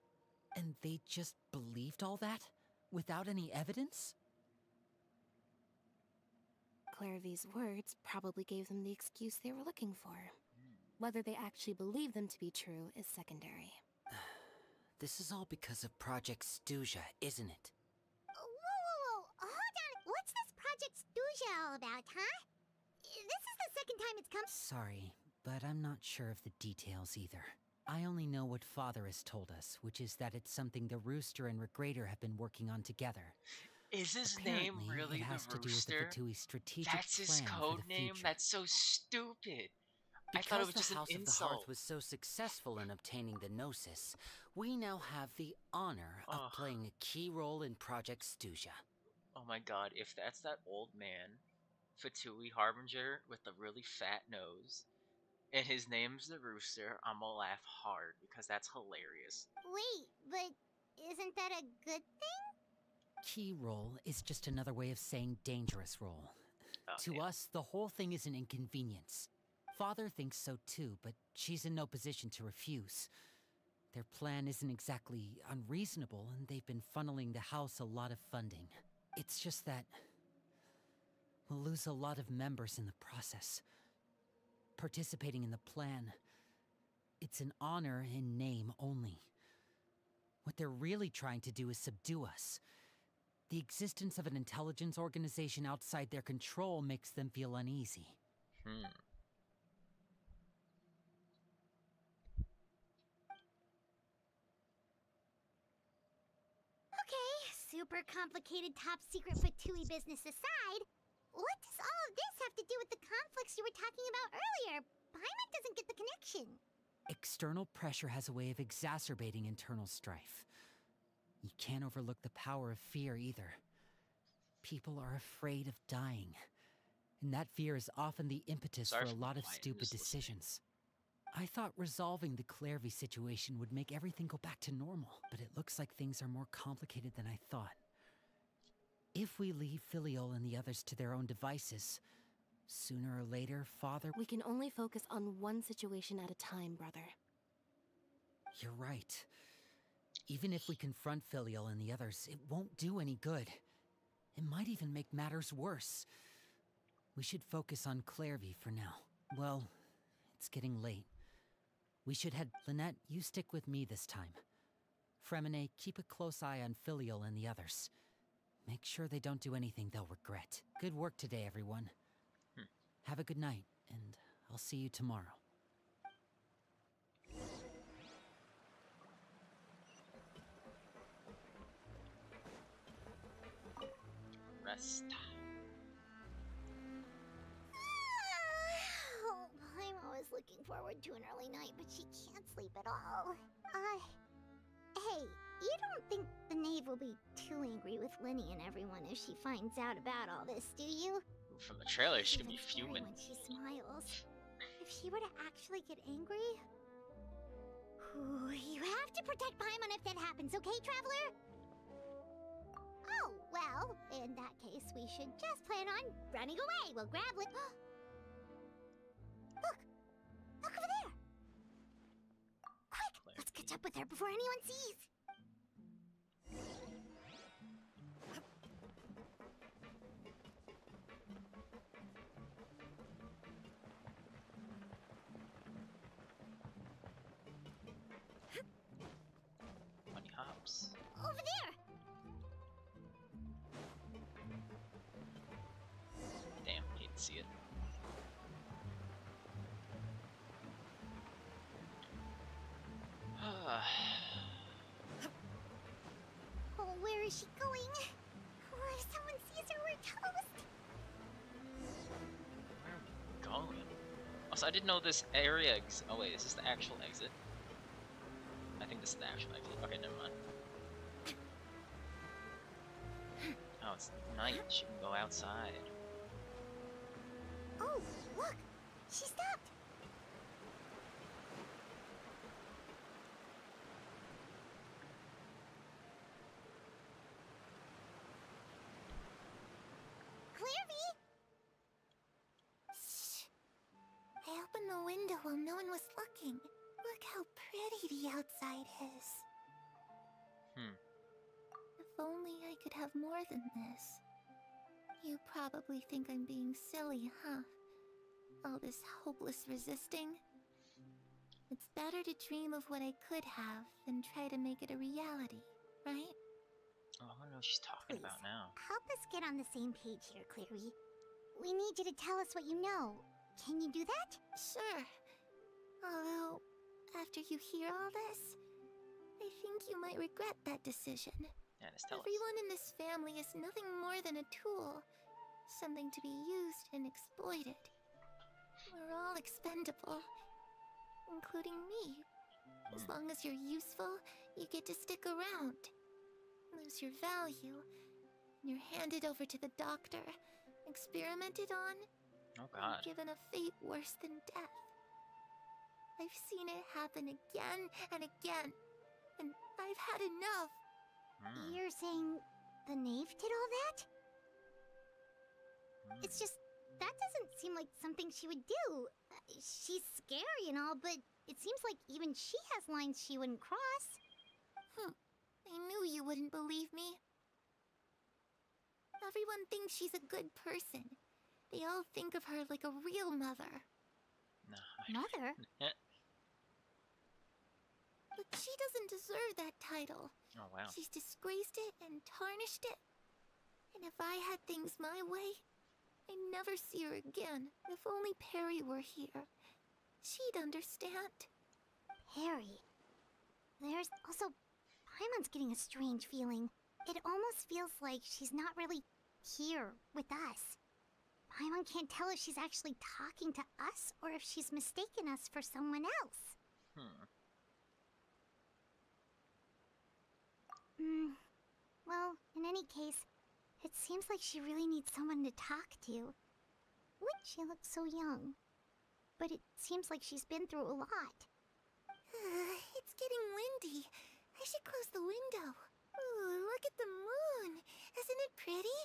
And they just believed all that? Without any evidence? Clairvy's words probably gave them the excuse they were looking for. Whether they actually believe them to be true is secondary. This is all because of Project Stuja, isn't it? Whoa, hold on. What's this Project Stuja all about, huh? This is the second time it's come... Sorry, but I'm not sure of the details either. I only know what Father has told us, which is that it's something the Rooster and Regrator have been working on together. Is his Apparently, name really it has the to do with the Rooster? Fatui's strategic That's his plan code for the name? future. That's so stupid. I Because thought it was the just an House of the insult. Hearth was so successful in obtaining the Gnosis, we now have the honor of playing a key role in Project Stuja. Oh my god, if that's that old man, Fatui Harbinger with the really fat nose, and his name's the Rooster, I'm gonna laugh hard because that's hilarious. Wait, but isn't that a good thing? Key role is just another way of saying dangerous role. Okay. To us, the whole thing is an inconvenience. Father thinks so too, but she's in no position to refuse. Their plan isn't exactly unreasonable, and they've been funneling the house a lot of funding. It's just that we'll lose a lot of members in the process. Participating in the plan, it's an honor in name only. What they're really trying to do is subdue us. The existence of an intelligence organization outside their control makes them feel uneasy. Okay, super complicated top secret Fatui business aside, what does all of this have to do with the conflicts you were talking about earlier? Paimon doesn't get the connection. External pressure has a way of exacerbating internal strife. You can't overlook the power of fear either. People are afraid of dying, and that fear is often the impetus Sorry for a for lot being of quiet, I'm stupid just listening. decisions. I thought resolving the Clairvy situation would make everything go back to normal, but it looks like things are more complicated than I thought. If we leave Filiol and the others to their own devices, sooner or later, Father... We can only focus on one situation at a time, brother. You're right. Even if we confront Filiol and the others, it won't do any good. It might even make matters worse. We should focus on Clairvy for now. Well, it's getting late. We should head... Lynette, you stick with me this time. Fremine, keep a close eye on Filiol and the others. Make sure they don't do anything they'll regret. Good work today, everyone. Have a good night, and I'll see you tomorrow. Rest. Oh, Paimon was looking forward to an early night, but she can't sleep at all. Hey, you don't think the knave will be too angry with Lenny and everyone if she finds out about all this, do you? From the trailer, she could be Even scary fuming. when she smiles. If she were to actually get angry... Ooh, you have to protect Paimon if that happens, okay, Traveler? Oh, well, in that case, we should just plan on running away. We'll grab Look! Look over there! Quick, let's catch up with her before anyone sees! Bunny hops. Over there! Damn, hate to see it. Oh, where is she going? Oh, if someone sees her, we're toast! Where are we going? Also, I didn't know this area oh wait, is this the actual exit? I think this is the actual exit. Okay, never mind. Oh, it's night. She can go outside. Oh, look! She stopped! Clairvy! Shh! I opened the window while no one was looking. Look how pretty the outside is. If only I could have more than this. You probably think I'm being silly, huh? All this hopeless resisting? It's better to dream of what I could have than try to make it a reality, right? Oh, I don't know what she's talking about now. Help us get on the same page here, Clary. We need you to tell us what you know. Can you do that? Sure. Although, after you hear all this, I think you might regret that decision. Yeah, just tell us. Everyone in this family is nothing more than a tool. Something to be used and exploited. We're all expendable. Including me. As long as you're useful, you get to stick around. Lose your value. You're handed over to the doctor, experimented on, Oh god. and given a fate worse than death. I've seen it happen again and again, and I've had enough. You're saying the knave did all that? It's just, that doesn't seem like something she would do. She's scary and all, but it seems like even she has lines she wouldn't cross. I knew you wouldn't believe me. Everyone thinks she's a good person. They all think of her like a real mother. No. Mother? But she doesn't deserve that title. Oh, wow. She's disgraced it and tarnished it. And if I had things my way, I'd never see her again. If only Perry were here, she'd understand. Perry? There's also... Paimon's getting a strange feeling. It almost feels like she's not really here with us. Paimon can't tell if she's actually talking to us or if she's mistaken us for someone else. Well, in any case, it seems like she really needs someone to talk to. Wouldn't she look so young? But it seems like she's been through a lot. It's getting windy. I should close the window. Ooh, look at the moon. Isn't it pretty?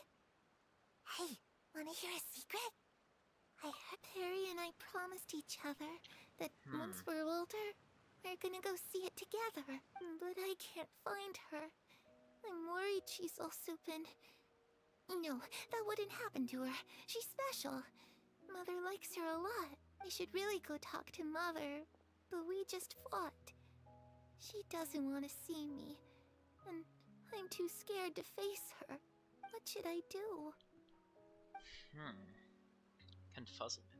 Hey, wanna hear a secret? I heard Perry and I promised each other that once we're older, we're gonna go see it together. But I can't find her. I'm worried she's also been... No, that wouldn't happen to her. She's special. Mother likes her a lot. I should really go talk to Mother, but we just fought. She doesn't want to see me, and I'm too scared to face her. What should I do? Confuzzlement.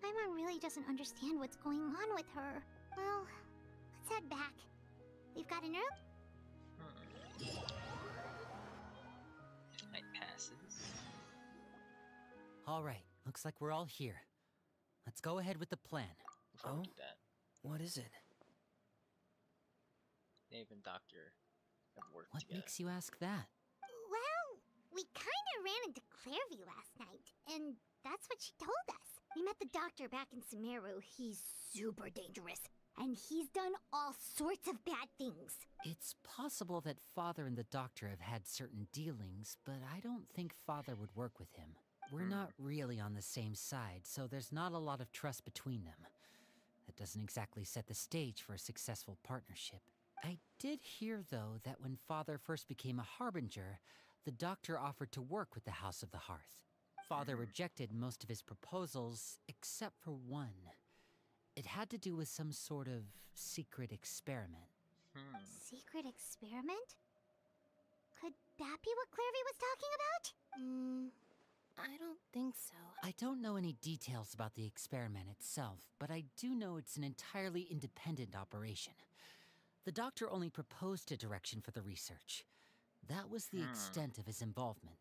Paimon really doesn't understand what's going on with her. Well, let's head back. We've got an herb? Night passes. Alright, looks like we're all here. Let's go ahead with the plan. Before we do that, What is it? Dave and Doctor have worked What together. makes you ask that? Well, we kinda ran into Clairvy last night, and that's what she told us. We met the doctor back in Sumeru. He's super dangerous, and he's done all sorts of bad things. It's possible that Father and the Doctor have had certain dealings, but I don't think Father would work with him. We're not really on the same side, so there's not a lot of trust between them. That doesn't exactly set the stage for a successful partnership. I did hear, though, that when Father first became a Harbinger, the Doctor offered to work with the House of the Hearth. Father rejected most of his proposals, except for one. It had to do with some sort of secret experiment. Secret experiment? Could that be what Clairvy was talking about? I don't think so. I don't know any details about the experiment itself, but I do know it's an entirely independent operation. The Doctor only proposed a direction for the research. That was the extent of his involvement.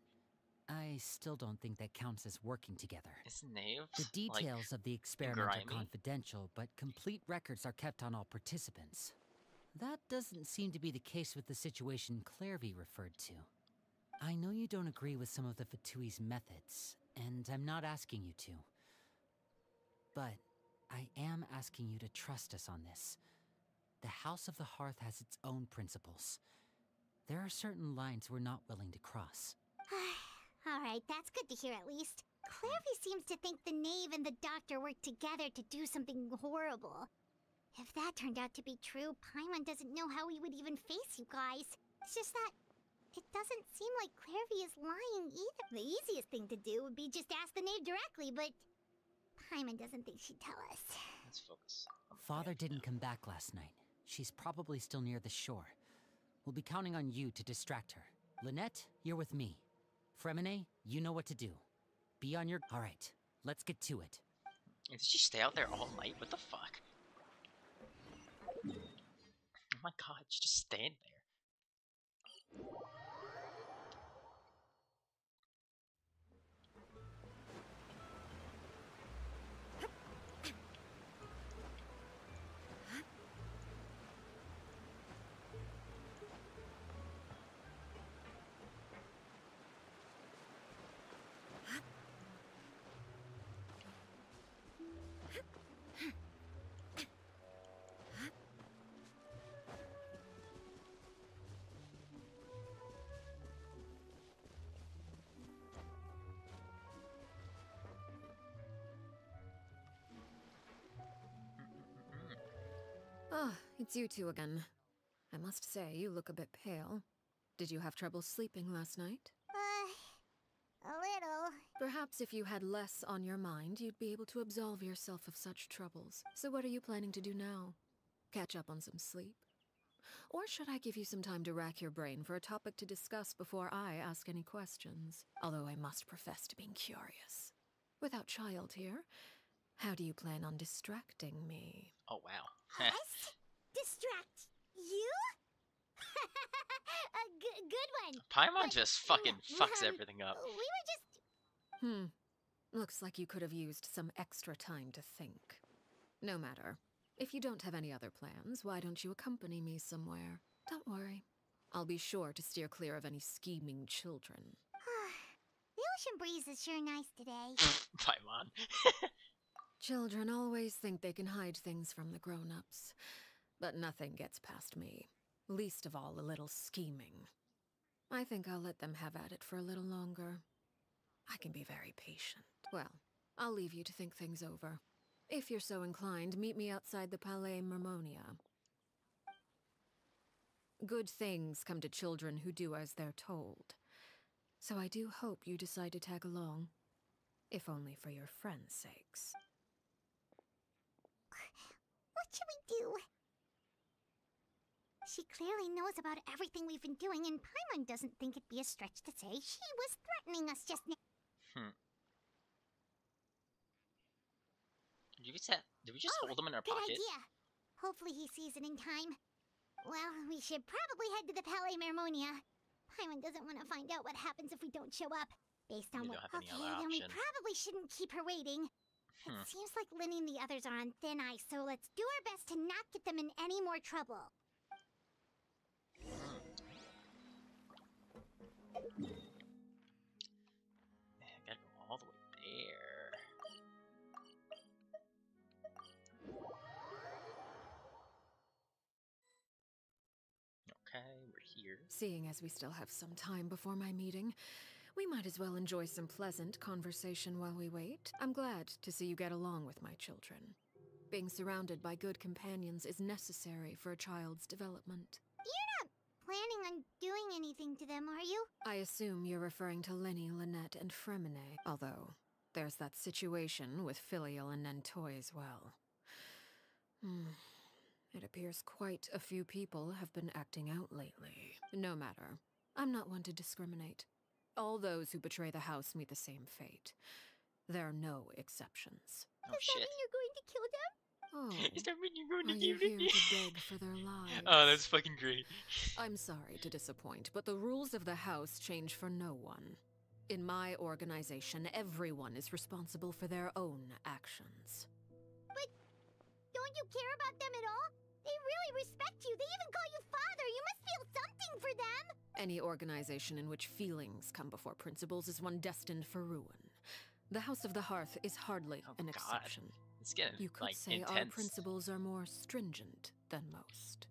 I still don't think that counts as working together. Is Nave The details like, of the experiment grimy? are confidential, but complete records are kept on all participants. That doesn't seem to be the case with the situation Clairvy referred to. I know you don't agree with some of the Fatui's methods, and I'm not asking you to. But I am asking you to trust us on this. The House of the Hearth has its own principles. There are certain lines we're not willing to cross. Alright, that's good to hear at least. Clairvy seems to think the Knave and the Doctor worked together to do something horrible. If that turned out to be true, Paimon doesn't know how we would even face you guys. It's just that it doesn't seem like Clairvy is lying either. The easiest thing to do would be just ask the Knave directly, but Paimon doesn't think she'd tell us. Let's focus. Father didn't come back last night. She's probably still near the shore. We'll be counting on you to distract her. Lynette, you're with me. Fremine, you know what to do. Be on your... Alright, let's get to it. Did she stay out there all night? What the fuck? Oh my god, she's just staying there. It's you two again. I must say, you look a bit pale. Did you have trouble sleeping last night? A little. Perhaps if you had less on your mind, you'd be able to absolve yourself of such troubles. So what are you planning to do now? Catch up on some sleep? Or should I give you some time to rack your brain for a topic to discuss before I ask any questions? Although I must profess to being curious. Without child here, how do you plan on distracting me? Oh, wow. Us? Distract you? A good one. Paimon But, just fucking fucks um, everything up. We were just... Looks like you could have used some extra time to think. No matter. If you don't have any other plans, why don't you accompany me somewhere? Don't worry. I'll be sure to steer clear of any scheming children. The ocean breeze is sure nice today. Paimon. Children always think they can hide things from the grown-ups. But nothing gets past me. Least of all a little scheming. I think I'll let them have at it for a little longer. I can be very patient. Well, I'll leave you to think things over. If you're so inclined, meet me outside the Palais Mermonia. Good things come to children who do as they're told. So I do hope you decide to tag along. If only for your friends' sakes. What should we do? She clearly knows about everything we've been doing, and Paimon doesn't think it'd be a stretch to say she was threatening us just now. Did we just hold him in our Good pocket? idea. Hopefully he sees it in time. Well, we should probably head to the Palais Mermonia. Paimon doesn't want to find out what happens if we don't show up. Based on We what... don't have any Okay, other then we option. probably shouldn't keep her waiting. It seems like Linny and the others are on thin ice, so let's do our best to not get them in any more trouble. I gotta go all the way there. Okay, we're here. Seeing as we still have some time before my meeting, we might as well enjoy some pleasant conversation while we wait. I'm glad to see you get along with my children. Being surrounded by good companions is necessary for a child's development. You're not planning on doing anything to them, are you? I assume you're referring to Linny, Lynette, and Fremine, although there's that situation with Filial and Nentoy as well. It appears quite a few people have been acting out lately. No matter. I'm not one to discriminate. All those who betray the house meet the same fate. There are no exceptions. Oh shit. You're going to kill them? Oh, Is that when you're going are to you give here me? to beg for their lives? Oh, that's fucking great. I'm sorry to disappoint, but the rules of the house change for no one. In my organization, everyone is responsible for their own actions. But don't you care about them at all? They really respect you. They even call you father. You must feel something for them. Any organization in which feelings come before principles is one destined for ruin. The House of the Hearth is hardly Oh, an God. exception. It's getting You could like say intense. our principles are more stringent than most.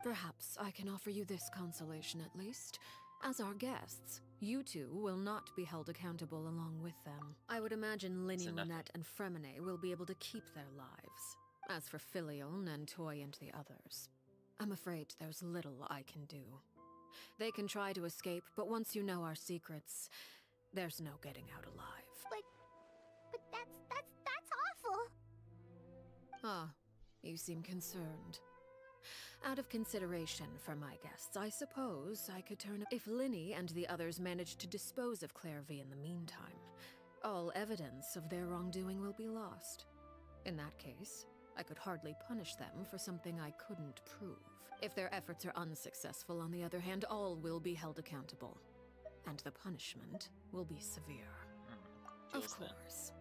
Perhaps I can offer you this consolation at least. As our guests, you two will not be held accountable along with them. I would imagine Linny, So nothing. Lynette, and Fremine will be able to keep their lives. As for Filial, Nentoy, and the others, I'm afraid there's little I can do. They can try to escape, but once you know our secrets, there's no getting out alive. But that's awful. Ah, you seem concerned. Out of consideration for my guests, I suppose I could turn... If Linny and the others manage to dispose of Clairvy in the meantime, all evidence of their wrongdoing will be lost. In that case, I could hardly punish them for something I couldn't prove. If their efforts are unsuccessful, on the other hand, all will be held accountable. And the punishment will be severe. Of Feels that. course.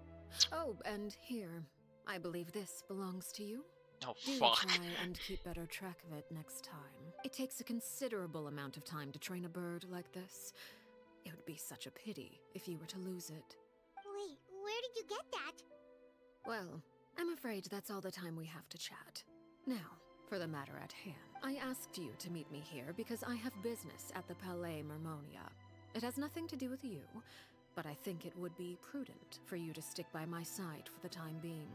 Oh, and here, I believe this belongs to you. Oh Do fuck. try and keep better track of it next time. It takes a considerable amount of time to train a bird like this. It would be such a pity if you were to lose it. Wait, where did you get that? Well, I'm afraid that's all the time we have to chat. Now, for the matter at hand. I asked you to meet me here because I have business at the Palais Mermonia. It has nothing to do with you, but I think it would be prudent for you to stick by my side for the time being.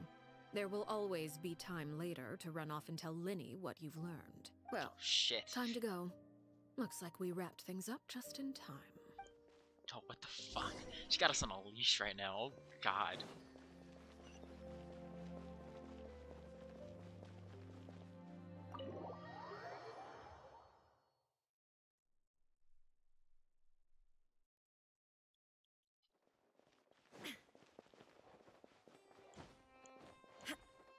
There will always be time later to run off and tell Linny what you've learned. Well, Shit. time to go. Looks like we wrapped things up just in time. Oh, what the fuck? She got us on a leash right now. Oh, God.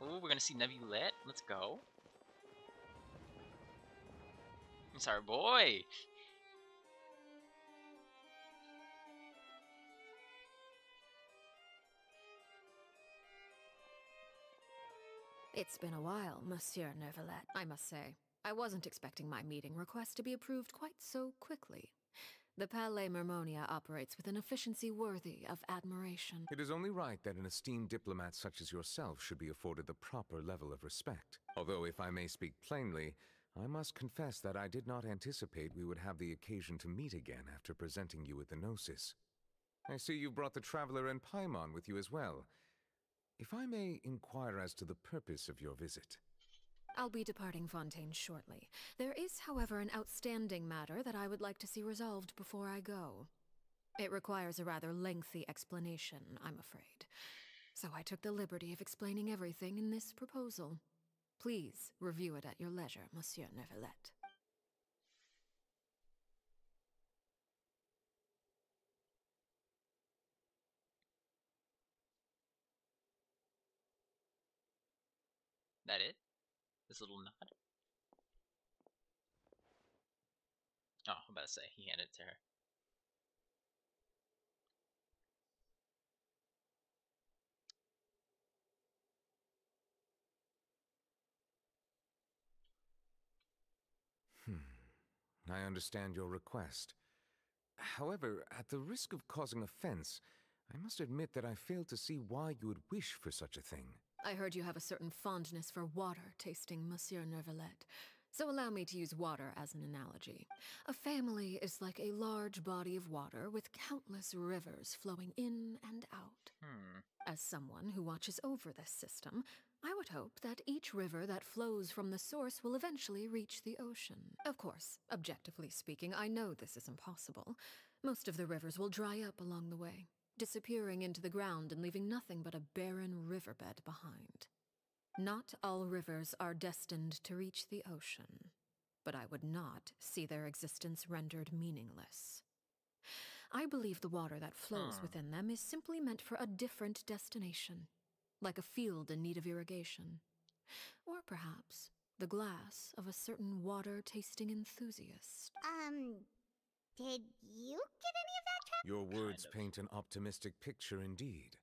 Ooh, we're gonna see Nebulette. Let's go. It's our boy. It's been a while, Monsieur Neuvillette, I must say. I wasn't expecting my meeting request to be approved quite so quickly. The Palais Mermonia operates with an efficiency worthy of admiration. It is only right that an esteemed diplomat such as yourself should be afforded the proper level of respect. Although, if I may speak plainly, I must confess that I did not anticipate we would have the occasion to meet again after presenting you with the Gnosis. I see you brought the Traveler and Paimon with you as well. If I may inquire as to the purpose of your visit. I'll be departing Fontaine shortly. There is, however, an outstanding matter that I would like to see resolved before I go. It requires a rather lengthy explanation, I'm afraid. So I took the liberty of explaining everything in this proposal. Please review it at your leisure, Monsieur Neuvillette. That it? This little nod? Oh, I'm about to say, he handed it to her. I understand your request. However, at the risk of causing offense, I must admit that I fail to see why you would wish for such a thing. I heard you have a certain fondness for water tasting, Monsieur Neuvillette. So allow me to use water as an analogy. A family is like a large body of water with countless rivers flowing in and out. As someone who watches over this system, I would hope that each river that flows from the source will eventually reach the ocean. Of course, objectively speaking, I know this is impossible. Most of the rivers will dry up along the way, disappearing into the ground and leaving nothing but a barren riverbed behind. Not all rivers are destined to reach the ocean, but I would not see their existence rendered meaningless. I believe the water that flows within them is simply meant for a different destination, like a field in need of irrigation. Or perhaps the glass of a certain water-tasting enthusiast. Did you get any of that, Your words Kind of. paint an optimistic picture indeed.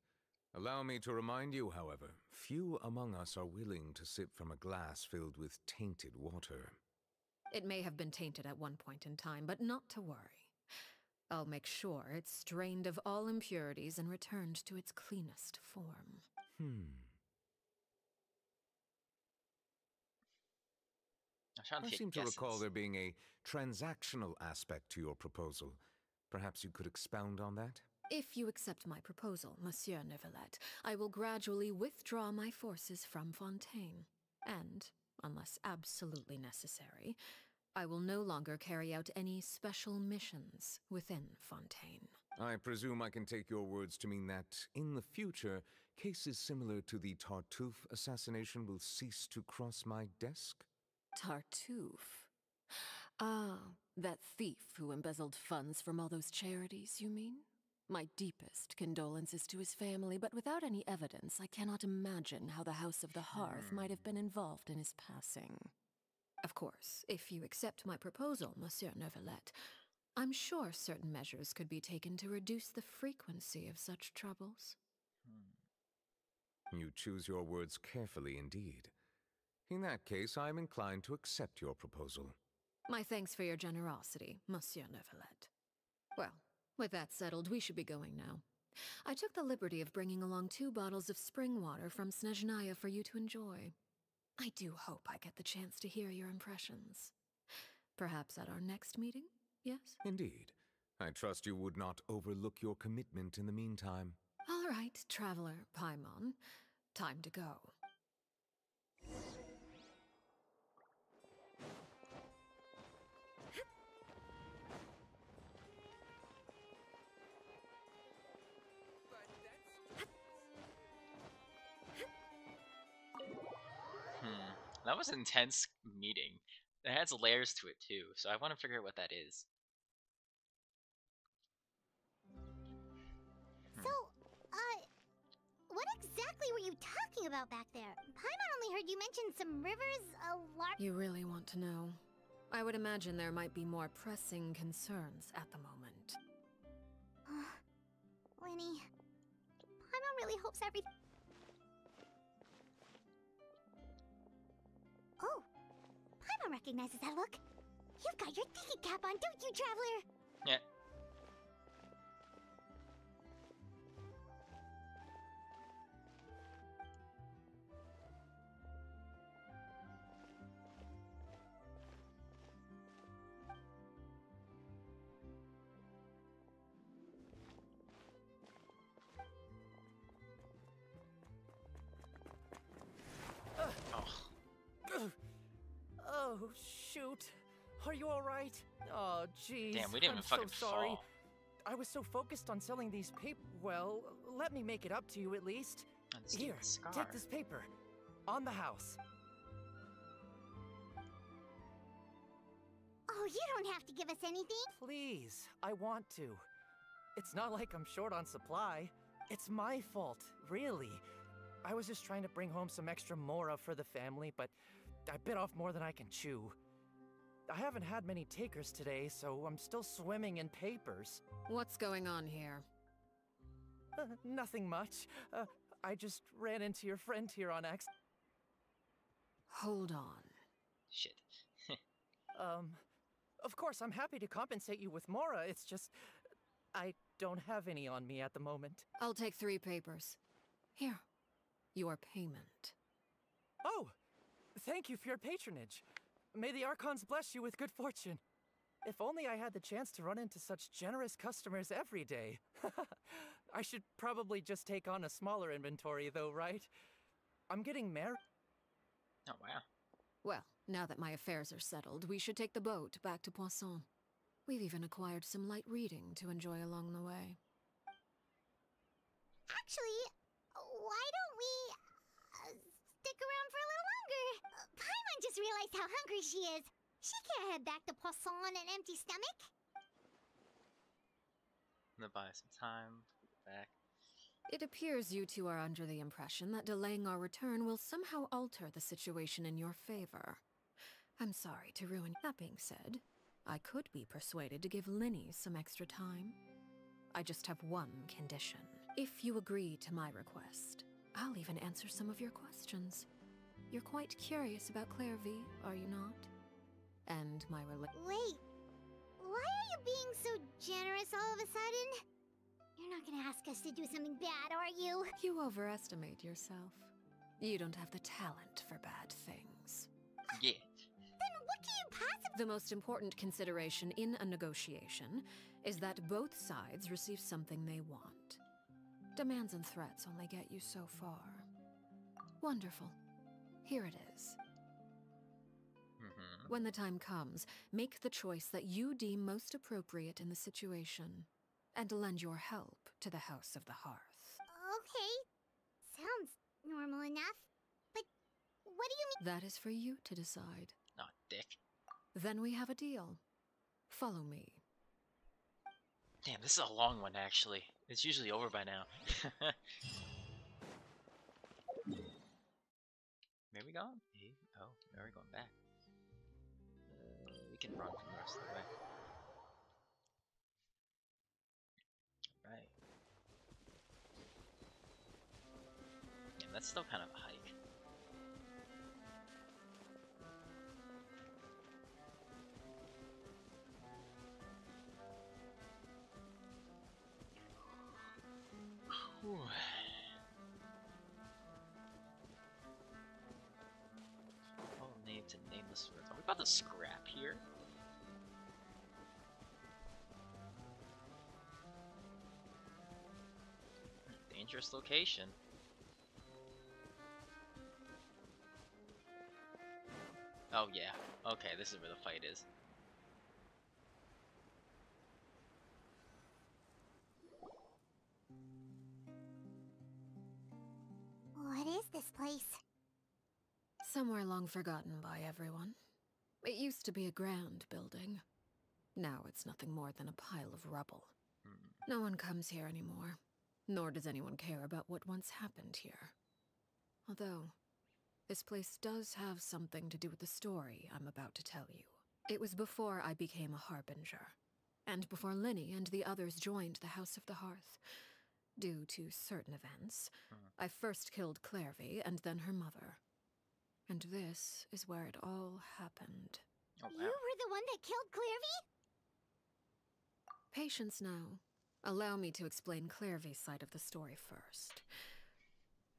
Allow me to remind you, however, few among us are willing to sip from a glass filled with tainted water. It may have been tainted at one point in time, but not to worry. I'll make sure it's drained of all impurities and returned to its cleanest form. I'm trying to I take seem to recall guesses. there being a transactional aspect to your proposal. Perhaps you could expound on that? If you accept my proposal, Monsieur Neuvillette, I will gradually withdraw my forces from Fontaine. And, unless absolutely necessary, I will no longer carry out any special missions within Fontaine. I presume I can take your words to mean that, in the future, cases similar to the Tartuffe assassination will cease to cross my desk? Tartuffe? Ah, that thief who embezzled funds from all those charities, you mean? My deepest condolences to his family, but without any evidence, I cannot imagine how the House of the Hearth might have been involved in his passing. Of course, if you accept my proposal, Monsieur Neuvillette, I'm sure certain measures could be taken to reduce the frequency of such troubles. You choose your words carefully indeed. In that case, I am inclined to accept your proposal. My thanks for your generosity, Monsieur Neuvillette. Well, with that settled, we should be going now. I took the liberty of bringing along 2 bottles of spring water from Snezhnaya for you to enjoy. I do hope I get the chance to hear your impressions. Perhaps at our next meeting, yes? Indeed. I trust you would not overlook your commitment in the meantime. All right, Traveler Paimon. Time to go. That was an intense meeting. It has layers to it too, so I want to figure out what that is. So, what exactly were you talking about back there? Paimon only heard you mention some rivers, a large... You really want to know? I would imagine there might be more pressing concerns at the moment. Winnie, Paimon really hopes everything... Oh, Paimon recognizes that look. You've got your thinking cap on, don't you, Traveler? Yeah. Oh, shoot. Are you alright? Oh, jeez. Damn, we didn't even fucking so sorry. fall. I was so focused on selling these paper. Well, let me make it up to you at least. Here, take this paper. On the house. Oh, you don't have to give us anything. Please, I want to. It's not like I'm short on supply. It's my fault, really. I was just trying to bring home some extra mora for the family, but I bit off more than I can chew. I haven't had many takers today, so I'm still swimming in papers. What's going on here? Nothing much. I just ran into your friend here on accident. Hold on. Shit. Of course, I'm happy to compensate you with mora. It's just, I don't have any on me at the moment. I'll take 3 papers. Here, your payment. Oh, thank you for your patronage. May the Archons bless you with good fortune. If only I had the chance to run into such generous customers every day. I should probably just take on a smaller inventory though, right? I'm getting married. Oh, wow. Well, now that my affairs are settled, we should take the boat back to Poisson. We've even acquired some light reading to enjoy along the way. Actually, why don't we stick around for a little longer? Paimon just realized how hungry she is. She can't head back to Poisson on an empty stomach. I'm gonna buy some time. Back. It appears you two are under the impression that delaying our return will somehow alter the situation in your favor. I'm sorry to ruin. That being said, I could be persuaded to give Linny some extra time. I just have one condition. If you agree to my request, I'll even answer some of your questions. You're quite curious about Clairvy, are you not? And my Wait, why are you being so generous all of a sudden? You're not gonna ask us to do something bad, are you? You overestimate yourself. You don't have the talent for bad things. Yeah. Then what can you possibly— The most important consideration in a negotiation is that both sides receive something they want. Demands and threats only get you so far. Wonderful. Here it is. When the time comes, make the choice that you deem most appropriate in the situation, and lend your help to the House of the Hearth. Okay, sounds normal enough. But what do you mean? That is for you to decide. Not dick. Then we have a deal. Follow me. Damn, this is a long one, actually. It's usually over by now. Where are we going? Oh, where are we going back? We can run from the rest of the way. Right. Yeah, that's still kind of a hike. Whew. All names and nameless words. Are we about to scrap here? Dangerous location. Oh yeah. Okay, this is where the fight is. What is this place? Somewhere long forgotten by everyone. It used to be a grand building. Now it's nothing more than a pile of rubble. No one comes here anymore, nor does anyone care about what once happened here. Although, this place does have something to do with the story I'm about to tell you. It was before I became a Harbinger, and before Linny and the others joined the House of the Hearth. Due to certain events, I first killed Clairvy and then her mother. And this is where it all happened. Oh, You were the one that killed Clairvy? Patience now. Allow me to explain Clairvy's side of the story first.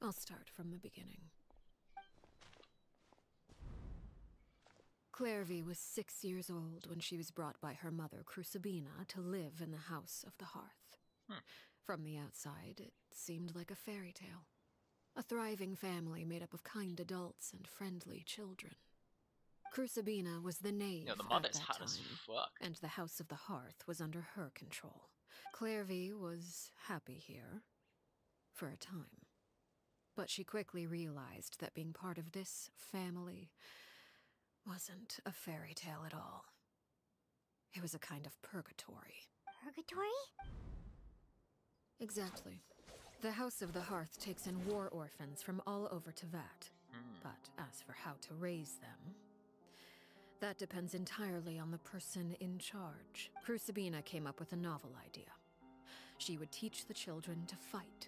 I'll start from the beginning. Clairvy was 6 years old when she was brought by her mother, Crucibina, to live in the House of the Hearth. From the outside, it seemed like a fairy tale. A thriving family made up of kind adults and friendly children. Crucibina was the knave the at mother's that hot time, as fuck. and the House of the Hearth was under her control. Clairvy was happy here, for a time. But she quickly realized that being part of this family wasn't a fairy tale at all. It was a kind of purgatory. Purgatory? Exactly. The House of the Hearth takes in war orphans from all over Teyvat. But as for how to raise them, that depends entirely on the person in charge. Crucibina came up with a novel idea. She would teach the children to fight,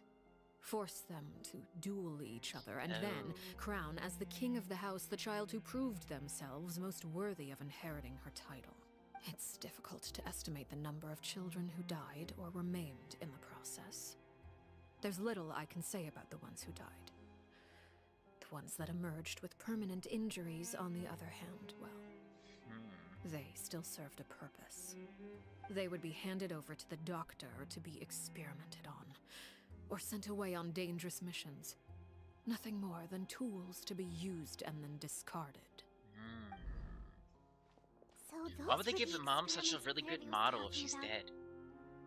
force them to duel each other, and then crown as the king of the house the child who proved themselves most worthy of inheriting her title. It's difficult to estimate the number of children who died or were maimed in the process. There's little I can say about the ones who died. The ones that emerged with permanent injuries, on the other hand, well, they still served a purpose. They would be handed over to the doctor to be experimented on, or sent away on dangerous missions. Nothing more than tools to be used and then discarded. So those Why would they were give the mom such a experiments really good Clairvy was model if talking she's about. dead?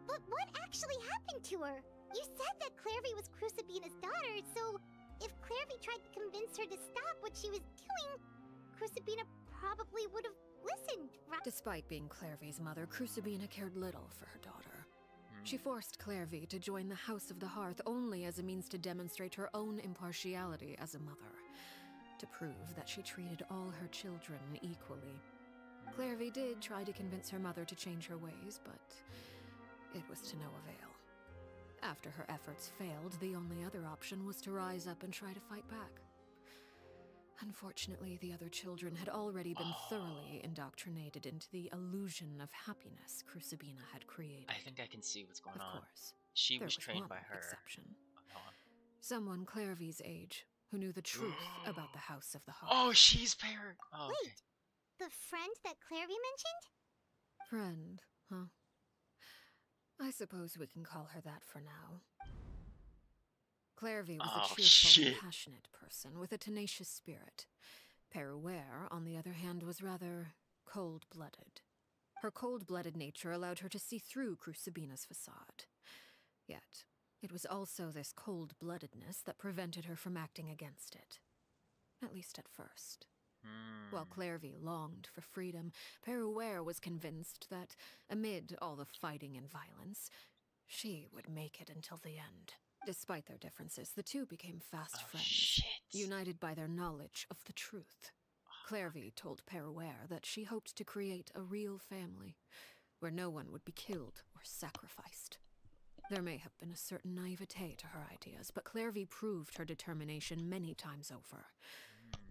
But what actually happened to her? You said that Clairvy was Crucibina's daughter, so if Clairvy tried to convince her to stop what she was doing, Crucibina probably would have listened, right? Despite being Clairvy's mother, Crucibina cared little for her daughter. She forced Clairvy to join the House of the Hearth only as a means to demonstrate her own impartiality as a mother, to prove that she treated all her children equally. Clairvy did try to convince her mother to change her ways, but it was to no avail. After her efforts failed, the only other option was to rise up and try to fight back. Unfortunately, the other children had already been thoroughly indoctrinated into the illusion of happiness Crucibina had created. I think I can see what's going Of on. course, She there was was trained one by her. exception. Oh, hold on. Someone Clairvy's age, who knew the truth about the House of the Hearth. Oh, she's parent. Oh, okay. Wait, the friend that Clairvy mentioned? Friend, huh? I suppose we can call her that for now. Clairvy was a cheerful and passionate person with a tenacious spirit. Peruere, on the other hand, was rather cold-blooded. Her cold-blooded nature allowed her to see through Crucibina's facade. Yet, it was also this cold-bloodedness that prevented her from acting against it. At least at first. While Clairvy longed for freedom, Peruere was convinced that, amid all the fighting and violence, she would make it until the end. Despite their differences, the two became fast friends, united by their knowledge of the truth. Clairvy told Peruere that she hoped to create a real family, where no one would be killed or sacrificed. There may have been a certain naivete to her ideas, but Clairvy proved her determination many times over.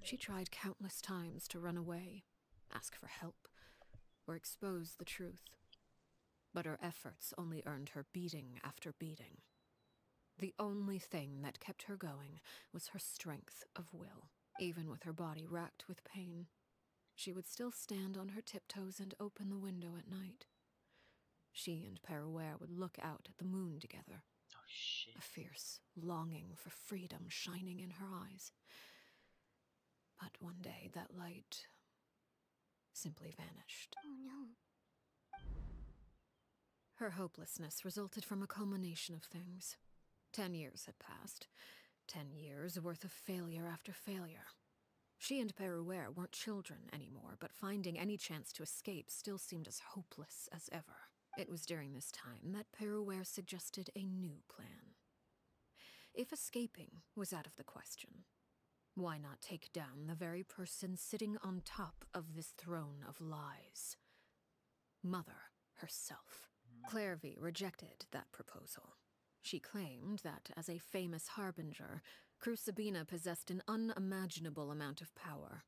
She tried countless times to run away, ask for help, or expose the truth. But her efforts only earned her beating after beating. The only thing that kept her going was her strength of will. Even with her body racked with pain, she would still stand on her tiptoes and open the window at night. She and Peruere would look out at the moon together, a fierce longing for freedom shining in her eyes. But one day that light simply vanished. Oh no. Her hopelessness resulted from a culmination of things. 10 years had passed. 10 years worth of failure after failure. She and Peruere weren't children anymore, but finding any chance to escape still seemed as hopeless as ever. It was during this time that Peruere suggested a new plan. If escaping was out of the question, why not take down the very person sitting on top of this throne of lies? Mother herself. Clairvy rejected that proposal. She claimed that, as a famous harbinger, Crucibina possessed an unimaginable amount of power.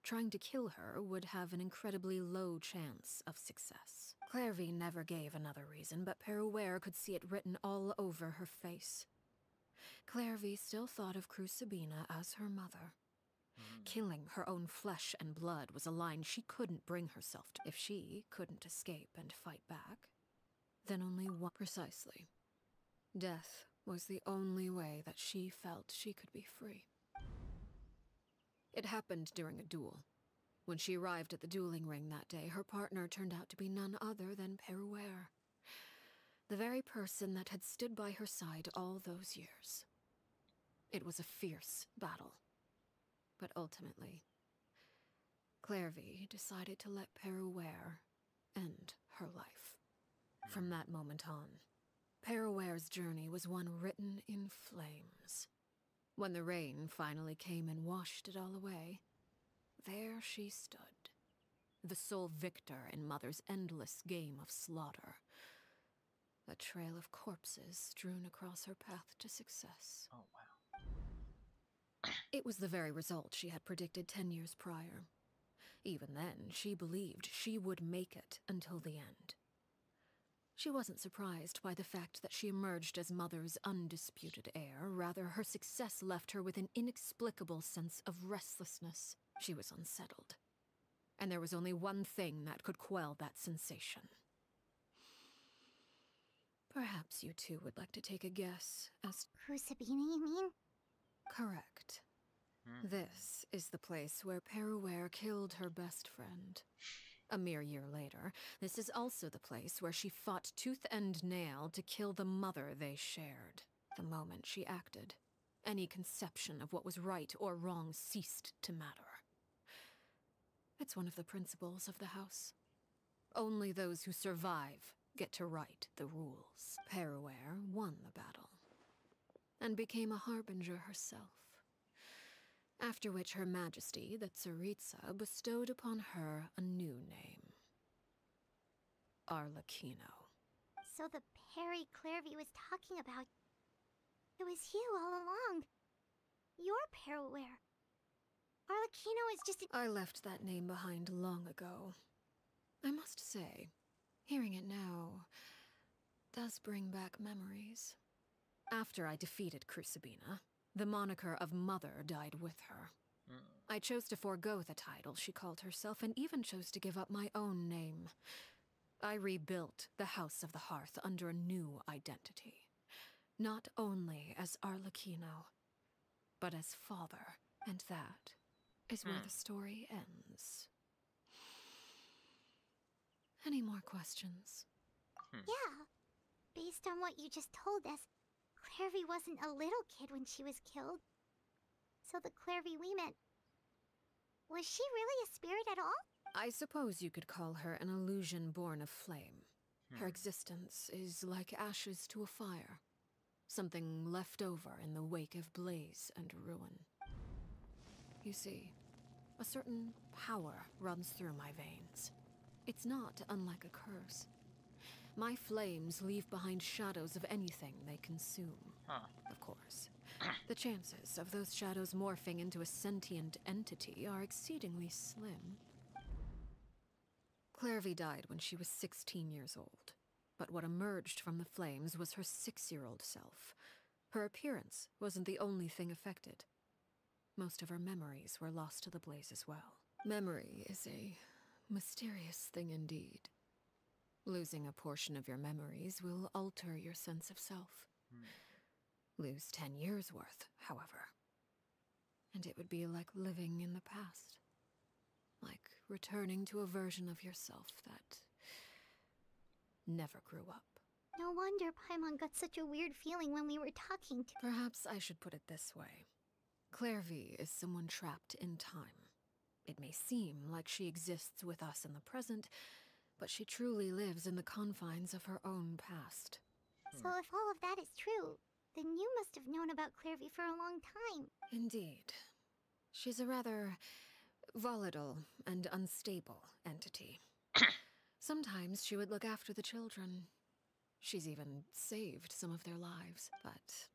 Trying to kill her would have an incredibly low chance of success. Clairvy never gave another reason, but Peruere could see it written all over her face. Clairvy still thought of Crucibina as her mother. Killing her own flesh and blood was a line she couldn't bring herself to. If she couldn't escape and fight back, then only one. Precisely. Death was the only way that she felt she could be free. It happened during a duel. When she arrived at the dueling ring that day, her partner turned out to be none other than Peruere, the very person that had stood by her side all those years. It was a fierce battle. But ultimately, Clairvy decided to let Peruere end her life. From that moment on, Peruere's journey was one written in flames. When the rain finally came and washed it all away, there she stood, the sole victor in Mother's endless game of slaughter. A trail of corpses strewn across her path to success. Oh, wow. It was the very result she had predicted 10 years prior. Even then, she believed she would make it until the end. She wasn't surprised by the fact that she emerged as Mother's undisputed heir. Rather, her success left her with an inexplicable sense of restlessness. She was unsettled. And there was only one thing that could quell that sensation. Perhaps you two would like to take a guess as... Crucibina, you mean? Correct. This is the place where Peruere killed her best friend. A mere year later, this is also the place where she fought tooth and nail to kill the mother they shared. The moment she acted, any conception of what was right or wrong ceased to matter. It's one of the principles of the house. Only those who survive get to write the rules. Peruere won the battle, and became a harbinger herself. After which Her Majesty, the Tsaritsa, bestowed upon her a new name. Arlecchino. So the Perry Clairvy was talking about... It was you all along. You're Peruere. Arlecchino is just a... I left that name behind long ago. I must say, hearing it now does bring back memories. After I defeated Crucibina, the moniker of Mother died with her. I chose to forego the title she called herself, and even chose to give up my own name. I rebuilt the House of the Hearth under a new identity. Not only as Arlecchino, but as father. And that is where the story ends. Any more questions? Yeah. Based on what you just told us, Clairvy wasn't a little kid when she was killed. So the Clairvy we met... Was she really a spirit at all? I suppose you could call her an illusion born of flame. Her existence is like ashes to a fire. Something left over in the wake of blaze and ruin. You see, a certain power runs through my veins. It's not unlike a curse. My flames leave behind shadows of anything they consume. Of course, the chances of those shadows morphing into a sentient entity are exceedingly slim. Clairvy died when she was 16 years old, but what emerged from the flames was her 6-year-old self. Her appearance wasn't the only thing affected. Most of her memories were lost to the blaze as well. Memory is a mysterious thing indeed. Losing a portion of your memories will alter your sense of self. Lose 10 years' worth, however, and it would be like living in the past. Like returning to a version of yourself that never grew up. No wonder Paimon got such a weird feeling when we were talking to... Perhaps I should put it this way. Clairvy is someone trapped in time. It may seem like she exists with us in the present, but she truly lives in the confines of her own past. So if all of that is true, then you must have known about Clairvy for a long time. Indeed. She's a rather volatile and unstable entity. Sometimes she would look after the children. She's even saved some of their lives, but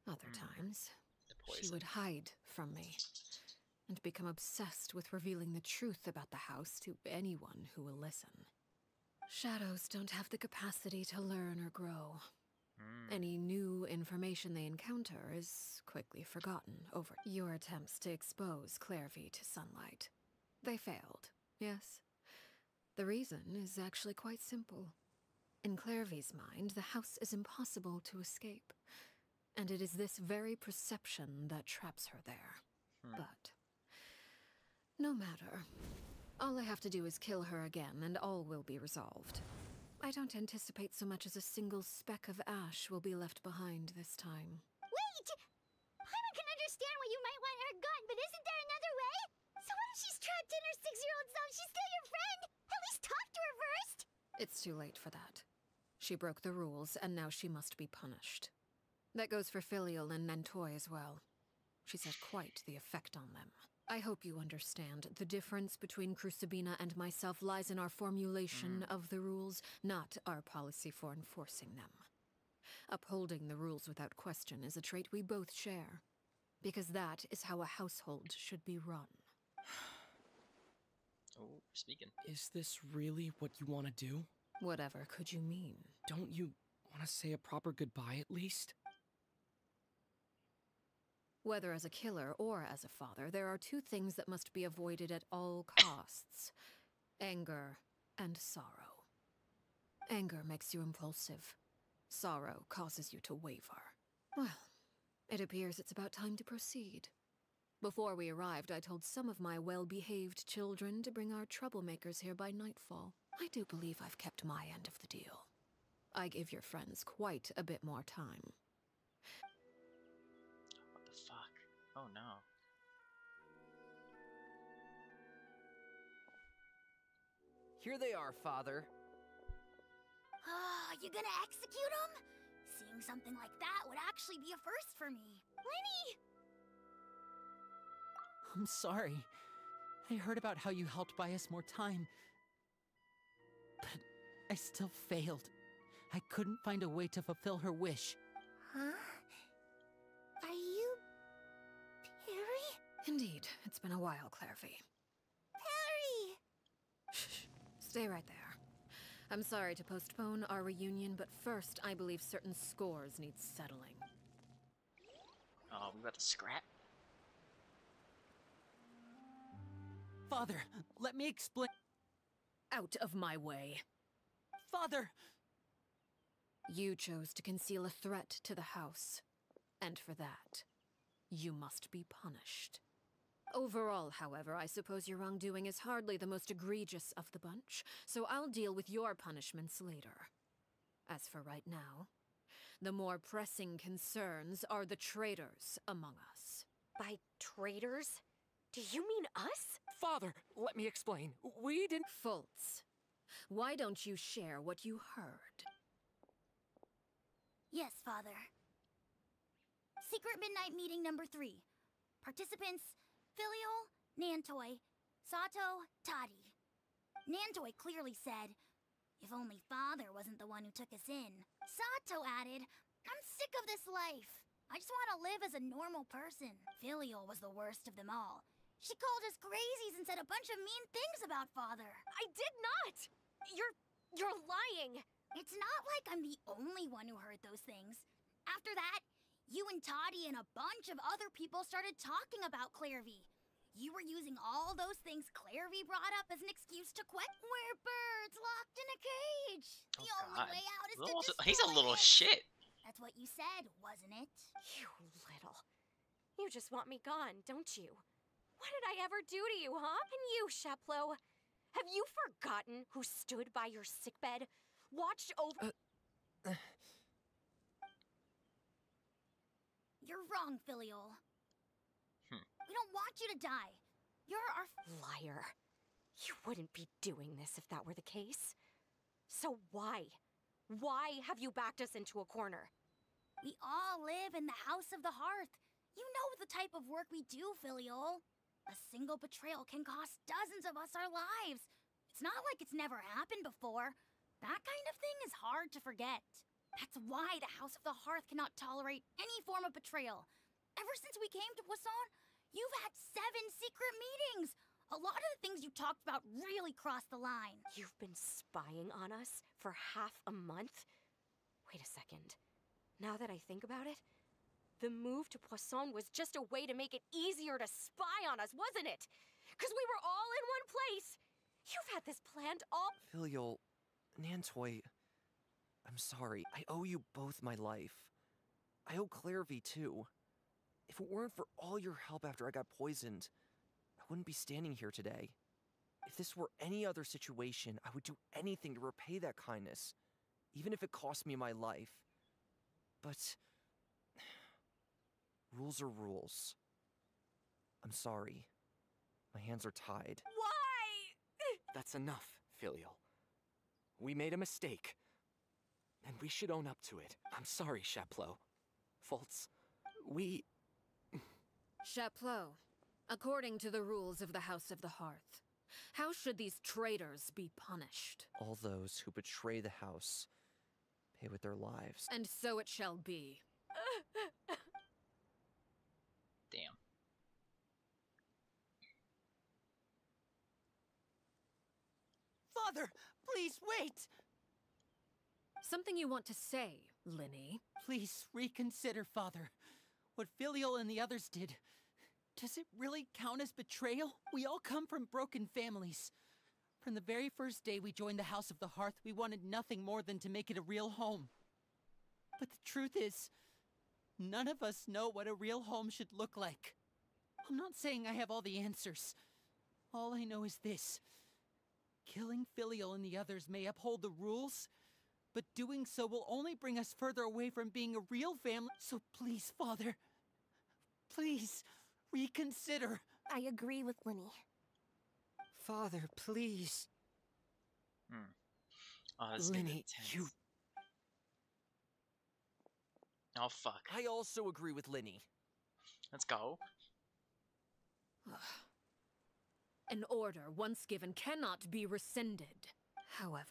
other times, she would hide from me and become obsessed with revealing the truth about the house to anyone who will listen. Shadows don't have the capacity to learn or grow. Any new information they encounter is quickly forgotten over your attempts to expose Clairvy to sunlight. They failed, yes. The reason is actually quite simple. In Clairvy's mind, the house is impossible to escape, and it is this very perception that traps her there. But no matter. All I have to do is kill her again, and all will be resolved. I don't anticipate so much as a single speck of ash will be left behind this time. Wait! Paimon can understand why you might want her gun, but isn't there another way? So what if she's trapped in her 6-year-old self? She's still your friend! At least talk to her first! It's too late for that. She broke the rules, and now she must be punished. That goes for Filial and Nantoy as well. She's had quite the effect on them. I hope you understand. The difference between Crucibina and myself lies in our formulation of the rules, not our policy for enforcing them. Upholding the rules without question is a trait we both share, because that is how a household should be run. Oh, speaking. Is this really what you want to do? Whatever could you mean? Don't you want to say a proper goodbye at least? Whether as a killer or as a father, there are two things that must be avoided at all costs: anger and sorrow. Anger makes you impulsive. Sorrow causes you to waver. Well, it appears it's about time to proceed. Before we arrived, I told some of my well-behaved children to bring our troublemakers here by nightfall. I do believe I've kept my end of the deal. I give your friends quite a bit more time. What the fuck? Oh no. Here they are, Father. You gonna execute him? Seeing something like that would actually be a first for me. Lenny! I'm sorry. I heard about how you helped buy us more time. But I still failed. I couldn't find a way to fulfill her wish. Huh? Are you... Perry? Indeed, it's been a while, Clairvy. Perry! Shh. Stay right there. I'm sorry to postpone our reunion, but first I believe certain scores need settling. Oh, we got the scrap? Father, let me explain. Out of my way. Father! You chose to conceal a threat to the house, and for that, you must be punished. Overall, however, I suppose your wrongdoing is hardly the most egregious of the bunch, so I'll deal with your punishments later. As for right now, the more pressing concerns are the traitors among us. By traitors? Do you mean us? Father, let me explain. We didn't... Fultz, why don't you share what you heard? Yes, Father. Secret Midnight Meeting number 3. Participants: Filial, Nantoy, Sato, Toddy. Nantoy clearly said, "If only Father wasn't the one who took us in." Sato added, "I'm sick of this life. I just want to live as a normal person." Filial was the worst of them all. She called us crazies and said a bunch of mean things about Father. I did not! You're lying! It's not like I'm the only one who heard those things. After that, you and Toddy and a bunch of other people started talking about Clairvy. You were using all those things Clairvy brought up as an excuse to quit. We're birds locked in a cage. Oh, The only God. way out is to He's a destroy little it. shit. That's what you said, wasn't it? You little. You just want me gone, don't you? What did I ever do to you, huh? And you, Sheplo? Have you forgotten who stood by your sickbed? Watched over... You're wrong, Filial. We don't want you to die. You're our Liar. You wouldn't be doing this if that were the case. So why? Why have you backed us into a corner? We all live in the House of the Hearth. You know the type of work we do, Filiol. A single betrayal can cost dozens of us our lives. It's not like it's never happened before. That kind of thing is hard to forget. That's why the House of the Hearth cannot tolerate any form of betrayal. Ever since we came to Poisson, you've had 7 secret meetings. A lot of the things you talked about really crossed the line. You've been spying on us for half a month? Wait a second. Now that I think about it, the move to Poisson was just a way to make it easier to spy on us, wasn't it? Because we were all in one place. You've had this planned all— Filial, Nantoy, I'm sorry. I owe you both my life. I owe Clairvy too. If it weren't for all your help after I got poisoned, I wouldn't be standing here today. If this were any other situation, I would do anything to repay that kindness, even if it cost me my life. But rules are rules. I'm sorry. My hands are tied. Why? That's enough, Filial. We made a mistake, and we should own up to it. I'm sorry, Chaplot. Faults, we... Chaplot, according to the rules of the House of the Hearth, how should these traitors be punished? All those who betray the house pay with their lives. And so it shall be. Damn. Father, please wait! Something you want to say, Linny? Please reconsider, Father. What Filial and the others did, does it really count as betrayal? We all come from broken families. From the very first day we joined the House of the Hearth, we wanted nothing more than to make it a real home. But the truth is, none of us know what a real home should look like. I'm not saying I have all the answers. All I know is this. Killing Filial and the others may uphold the rules, but doing so will only bring us further away from being a real family. So please, Father, please, reconsider. I agree with Linny. Father, please. Oh, this is gonna be Linny, intense. you... Oh, fuck. I also agree with Linny. Let's go. An order once given cannot be rescinded. However,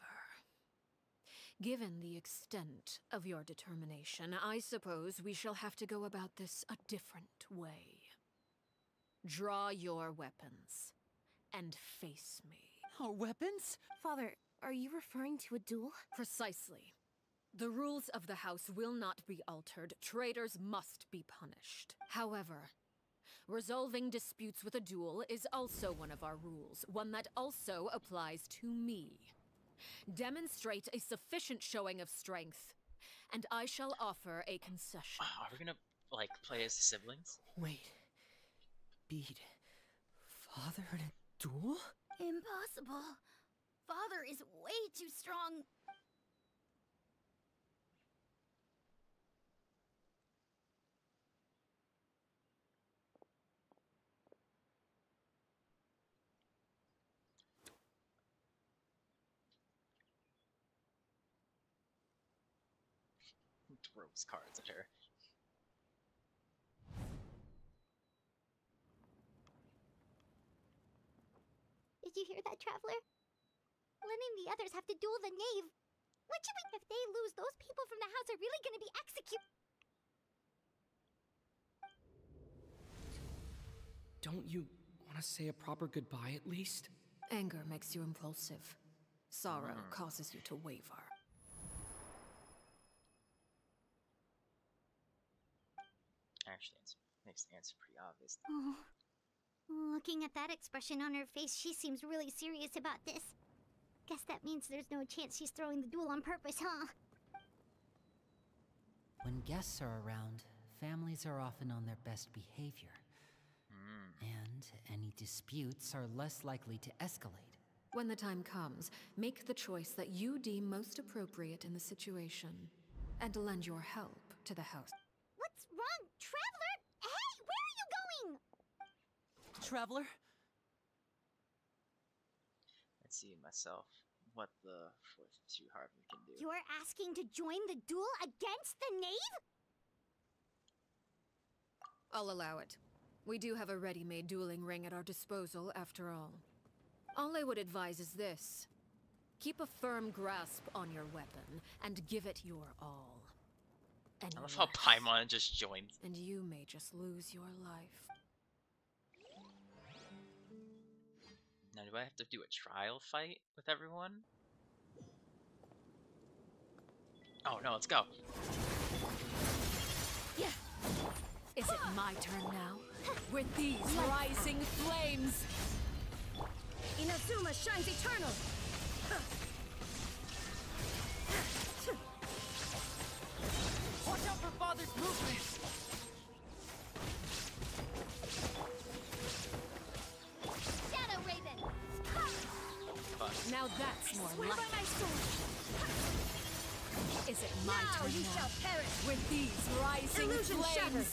given the extent of your determination, I suppose we shall have to go about this a different way. Draw your weapons and face me. Our weapons? Father, are you referring to a duel? Precisely. The rules of the house will not be altered. Traitors must be punished. However, resolving disputes with a duel is also one of our rules, one that also applies to me. Demonstrate a sufficient showing of strength, and I shall offer a concession. Are we gonna, like, play as siblings? Wait. Bede. Father in a duel? Impossible. Father is way too strong. Throws cards at her. Did you hear that, Traveler? Lynn and the others have to duel the knave. What should we... If they lose, those people from the house are really gonna be executed. Don't you want to say a proper goodbye at least? Anger makes you impulsive. Sorrow causes you to waver. Actually, it makes the answer pretty obvious. Oh. Looking at that expression on her face, she seems really serious about this. Guess that means there's no chance she's throwing the duel on purpose, huh? When guests are around, families are often on their best behavior. And any disputes are less likely to escalate. When the time comes, make the choice that you deem most appropriate in the situation, and lend your help to the house. What's wrong, Traveler? Hey, where are you going? traveler. Let's see myself what the fourth two Harvey can do. You're asking to join the duel against the knave? I'll allow it. We do have a ready-made dueling ring at our disposal, after all. All I would advise is this. Keep a firm grasp on your weapon, and give it your all. Any I love how less, Paimon just joins. and you may just lose your life. Now, do I have to do a trial fight with everyone? Oh no, let's go. Yeah. Is it my turn now? With these rising flames! Inazuma shines eternal! Watch out for Father's movements! Shadow Raven! Fuck. Now that's more Swear like by my sword! Is it my Now turn you now? shall perish! With these rising Illusion flames! shattered.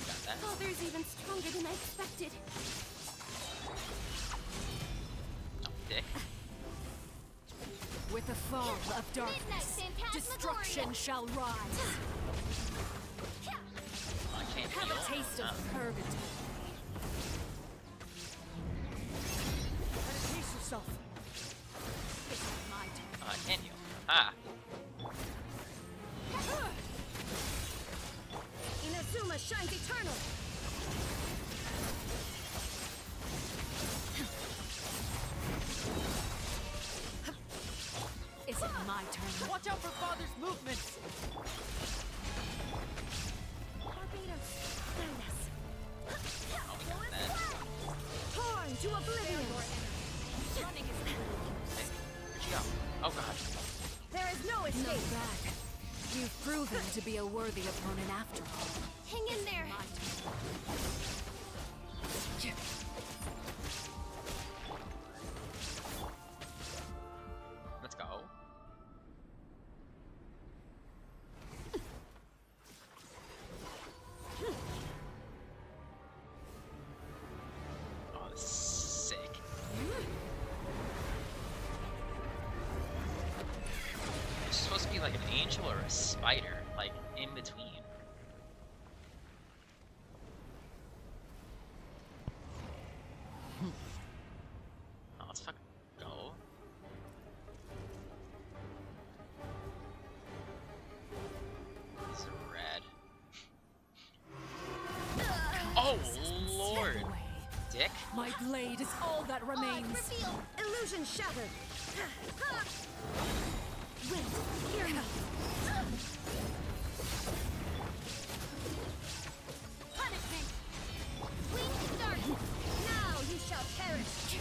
Got that. Father's even stronger than I expected. Oh, dick. With the fall of darkness, Phantasmagoria. destruction shall rise. I can't Have heal. a taste Oh. of purgatory. Better pace yourself. It's my turn. Oh, I can't heal. Ah. Inazuma shines eternal! Is it my turn now? Watch out for Father's movements! Barbados, guide us! Oh, we got that. Torn to oblivion! Hey, where'd you go? Oh god. There is no No escape! back. You've proven to be a worthy opponent after all. Hang in there. My turn. Let's go. Oh, this is sick. It's supposed to be like an angel or a spider, like in between. Oh, let's fucking go. This is red. Oh lord, Step away. dick. My blade is all that remains. Reveal! Illusion shattered! Wind, hear me! Punishment! Winged darkness! Now you shall perish!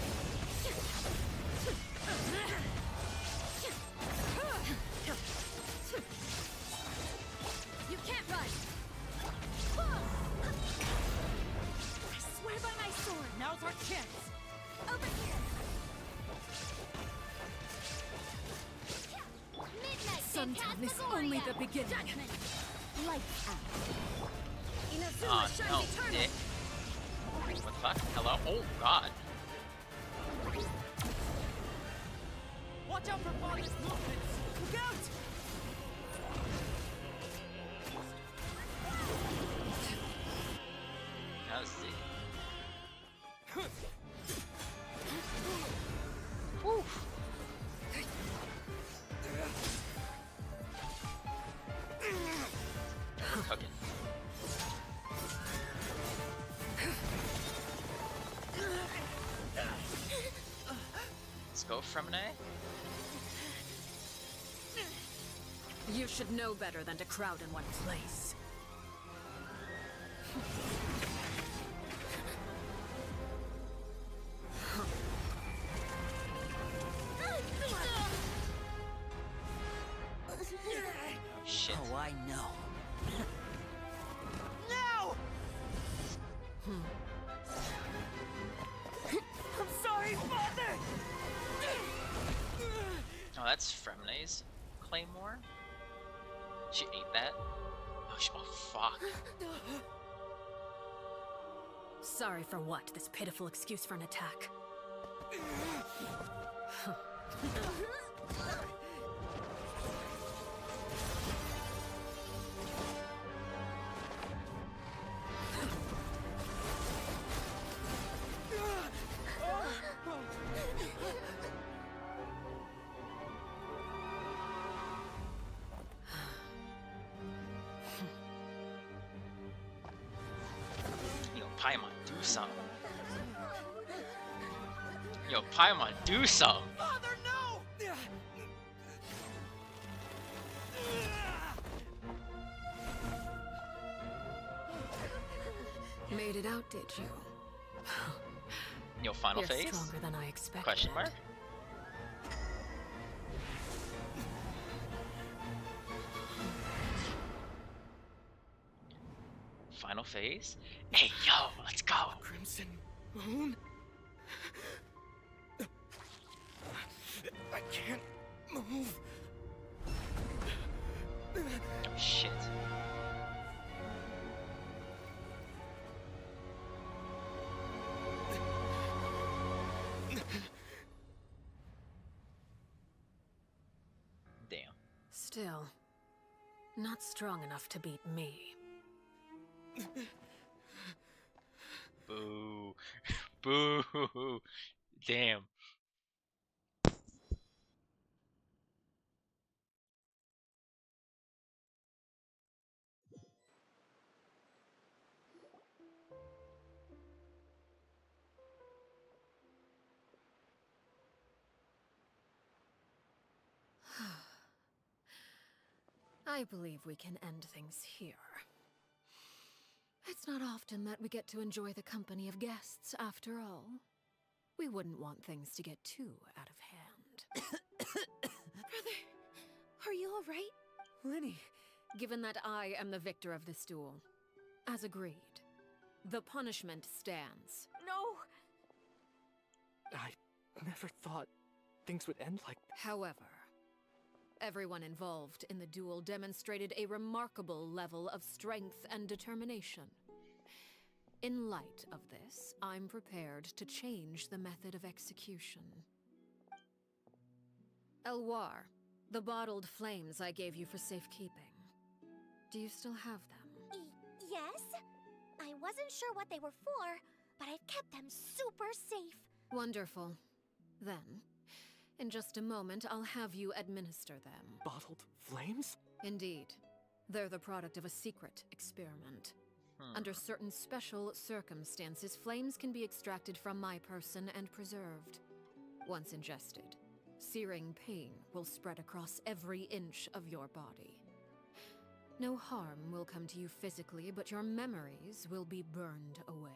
You can't run! I swear by my sword! Now's our chance! Over here! Midnight Sundown is Phantasmagoria. only the beginning. Judgment! Lights out! Inazuma Oh shines no, eternal! dick. What the fuck? Hello? Oh god. Watch out for Father's movements! Look out! That was sick. We're cooking. Let's go, Fremine. You should know better than to crowd in one place. Oh shit. Oh, I know. I'm sorry, Father! Oh, that's Fremine's claymore. She ate that. Oh, oh fuck. Sorry for what? This pitiful excuse for an attack. Yo, Paimon, do something. Yo, Paimon, do something. Father, no! Made it out, did you? Yo, final You're phase? stronger than I expected. Question mark? Final phase? Hey, yo, let's go! Crimson Moon? I can't move. Oh, shit. Damn. Still, not strong enough to beat me. Boo. Boo. Damn. I believe we can end things here. It's not often that we get to enjoy the company of guests, after all. We wouldn't want things to get too out of hand. Brother, are you alright? Lenny, given that I am the victor of this duel, as agreed, the punishment stands. No! I never thought things would end like However, everyone involved in the duel demonstrated a remarkable level of strength and determination. In light of this, I'm prepared to change the method of execution. Elwar, the bottled flames I gave you for safekeeping. Do you still have them? Yes? I wasn't sure what they were for, but I've kept them super safe. Wonderful. Then, in just a moment, I'll have you administer them. bottled flames? Indeed. They're the product of a secret experiment. Under certain special circumstances, flames can be extracted from my person and preserved. Once ingested, searing pain will spread across every inch of your body. No harm will come to you physically, but your memories will be burned away,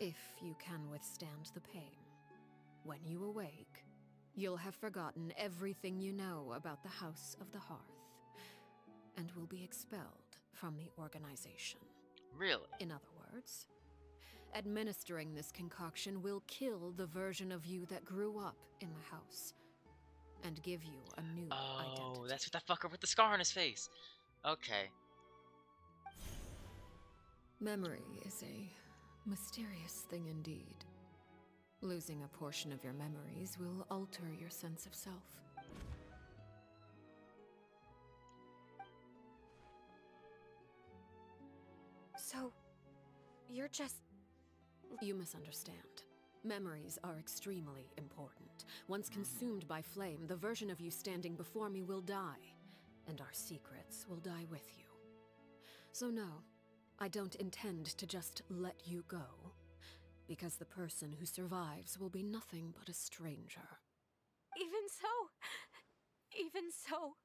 if you can withstand the pain. When you awake, you'll have forgotten everything you know about the House of the Hearth, and will be expelled from the organization. Really? In other words, administering this concoction will kill the version of you that grew up in the house, and give you a new identity. Oh, that's what that fucker with the scar on his face. Okay. Memory is a mysterious thing indeed. Losing a portion of your memories will alter your sense of self. So, you're just... You misunderstand. Memories are extremely important. Once consumed by flame, the version of you standing before me will die, and our secrets will die with you. So no, I don't intend to just let you go, because the person who survives will be nothing but a stranger. Even so,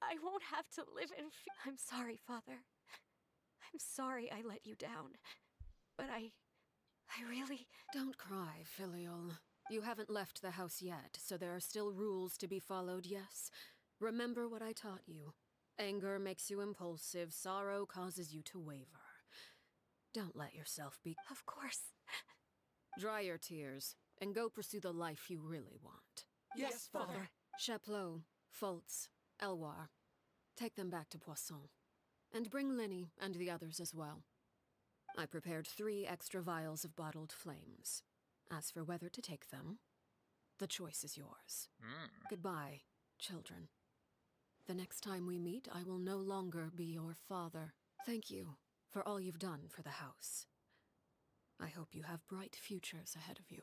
I won't have to live in fear. I'm sorry, Father. I'm sorry I let you down. But I really... Don't cry, Filial. You haven't left the house yet, so there are still rules to be followed, yes? Remember what I taught you. Anger makes you impulsive, sorrow causes you to waver. Don't let yourself be... Of course. Dry your tears, and go pursue the life you really want. Yes, Father. Chaplot, Foltz, Elwar. Take them back to Poisson. And bring Linny and the others as well. I prepared 3 extra vials of bottled flames. As for whether to take them, the choice is yours. Goodbye, children. The next time we meet, I will no longer be your father. Thank you for all you've done for the house. I hope you have bright futures ahead of you.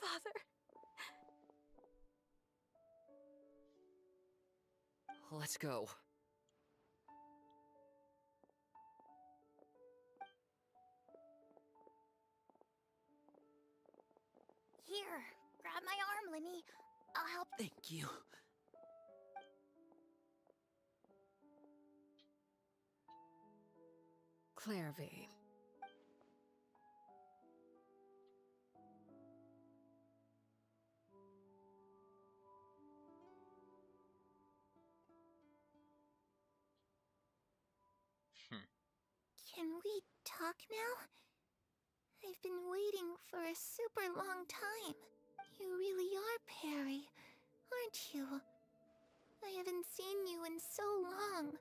Father. Let's go. Here, grab my arm, Lemmy. I'll help. Thank you. Clairvy. Can we talk now? I've been waiting for a super long time. You really are Perry, aren't you? I haven't seen you in so long.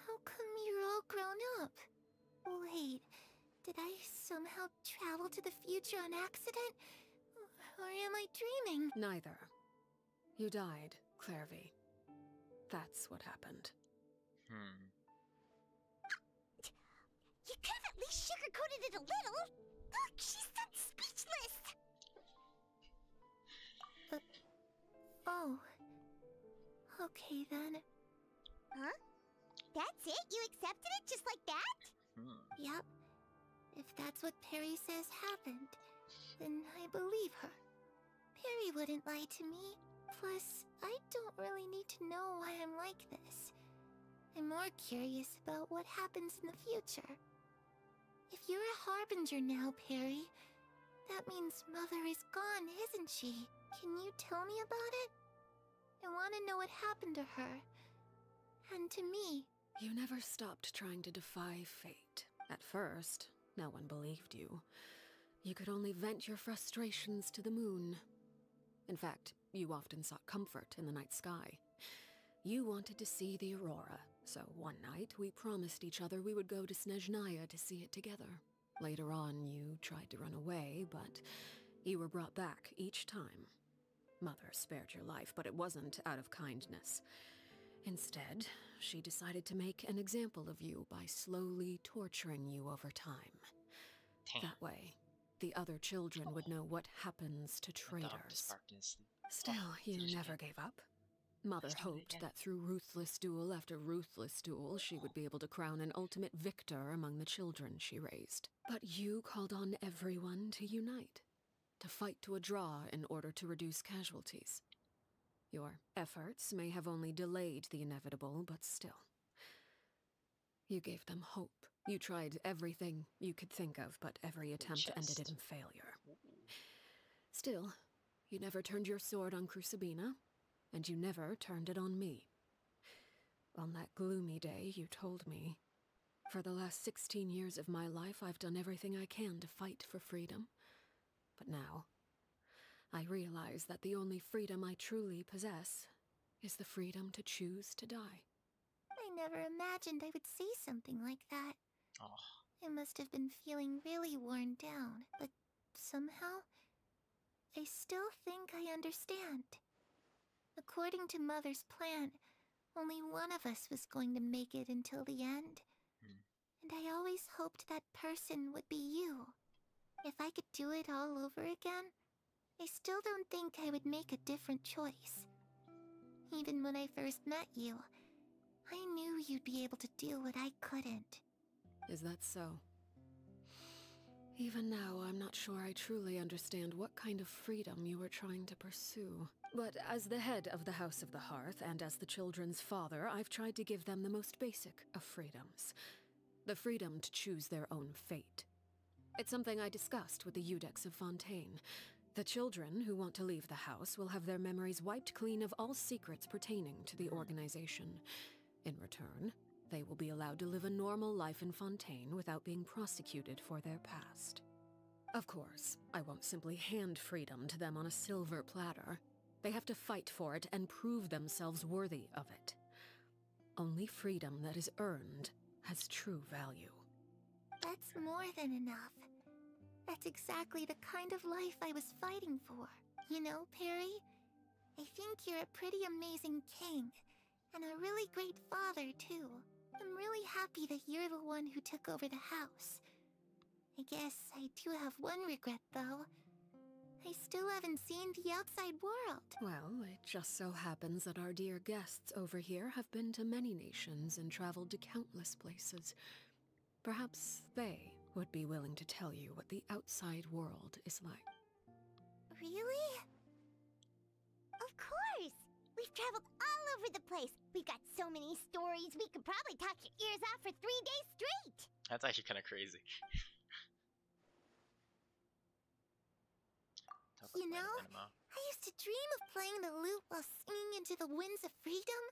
How come you're all grown up? Wait, did I somehow travel to the future on accident? Or am I dreaming? Neither. You died, Clairvy. That's what happened. You could have at least sugarcoated it a little. Look, she's done speechless. Oh. Okay then. Huh? That's it? You accepted it just like that? Yep. If that's what Perry says happened, then I believe her. Perry wouldn't lie to me. Plus, I don't really need to know why I'm like this. I'm more curious about what happens in the future. If you're a harbinger now, Perry, that means Mother is gone, isn't she? Can you tell me about it? I want to know what happened to her. And to me. You never stopped trying to defy fate. At first, no one believed you. You could only vent your frustrations to the moon. In fact, you often sought comfort in the night sky. You wanted to see the aurora, so one night we promised each other we would go to Snezhnaya to see it together. Later on, you tried to run away, but you were brought back each time. Mother spared your life, but it wasn't out of kindness. Instead, she decided to make an example of you by slowly torturing you over time. That way, the other children would know what happens to traitors. Still, you never gave up. Mother hoped that through ruthless duel after ruthless duel, she would be able to crown an ultimate victor among the children she raised. But you called on everyone to unite, to fight to a draw in order to reduce casualties. Your efforts may have only delayed the inevitable, but still. You gave them hope. You tried everything you could think of, but every attempt ended in failure. Still, you never turned your sword on Crucibina, and you never turned it on me. On that gloomy day, you told me, for the last 16 years of my life, I've done everything I can to fight for freedom. But now, I realize that the only freedom I truly possess is the freedom to choose to die. I never imagined I would say something like that. I must have been feeling really worn down, but somehow, I still think I understand. According to Mother's plan, only one of us was going to make it until the end. And I always hoped that person would be you. If I could do it all over again, I still don't think I would make a different choice. Even when I first met you, I knew you'd be able to do what I couldn't. Is that so? Even now, I'm not sure I truly understand what kind of freedom you were trying to pursue. But as the head of the House of the Hearth, and as the children's father, I've tried to give them the most basic of freedoms. The freedom to choose their own fate. It's something I discussed with the Eudex of Fontaine. The children who want to leave the house will have their memories wiped clean of all secrets pertaining to the organization. In return, they will be allowed to live a normal life in Fontaine without being prosecuted for their past. Of course, I won't simply hand freedom to them on a silver platter. They have to fight for it and prove themselves worthy of it. Only freedom that is earned has true value. That's more than enough. That's exactly the kind of life I was fighting for. You know, Perry, I think you're a pretty amazing king, and a really great father, too. I'm really happy that you're the one who took over the house. I guess I do have one regret, though. I still haven't seen the outside world. Well, it just so happens that our dear guests over here have been to many nations and traveled to countless places. Perhaps they would be willing to tell you what the outside world is like. Really? Of course! We've traveled all over the place. We've got so many stories, we could probably talk your ears off for 3 days straight! That's actually kind of crazy. You know, I used to dream of playing the lute while singing into the winds of freedom.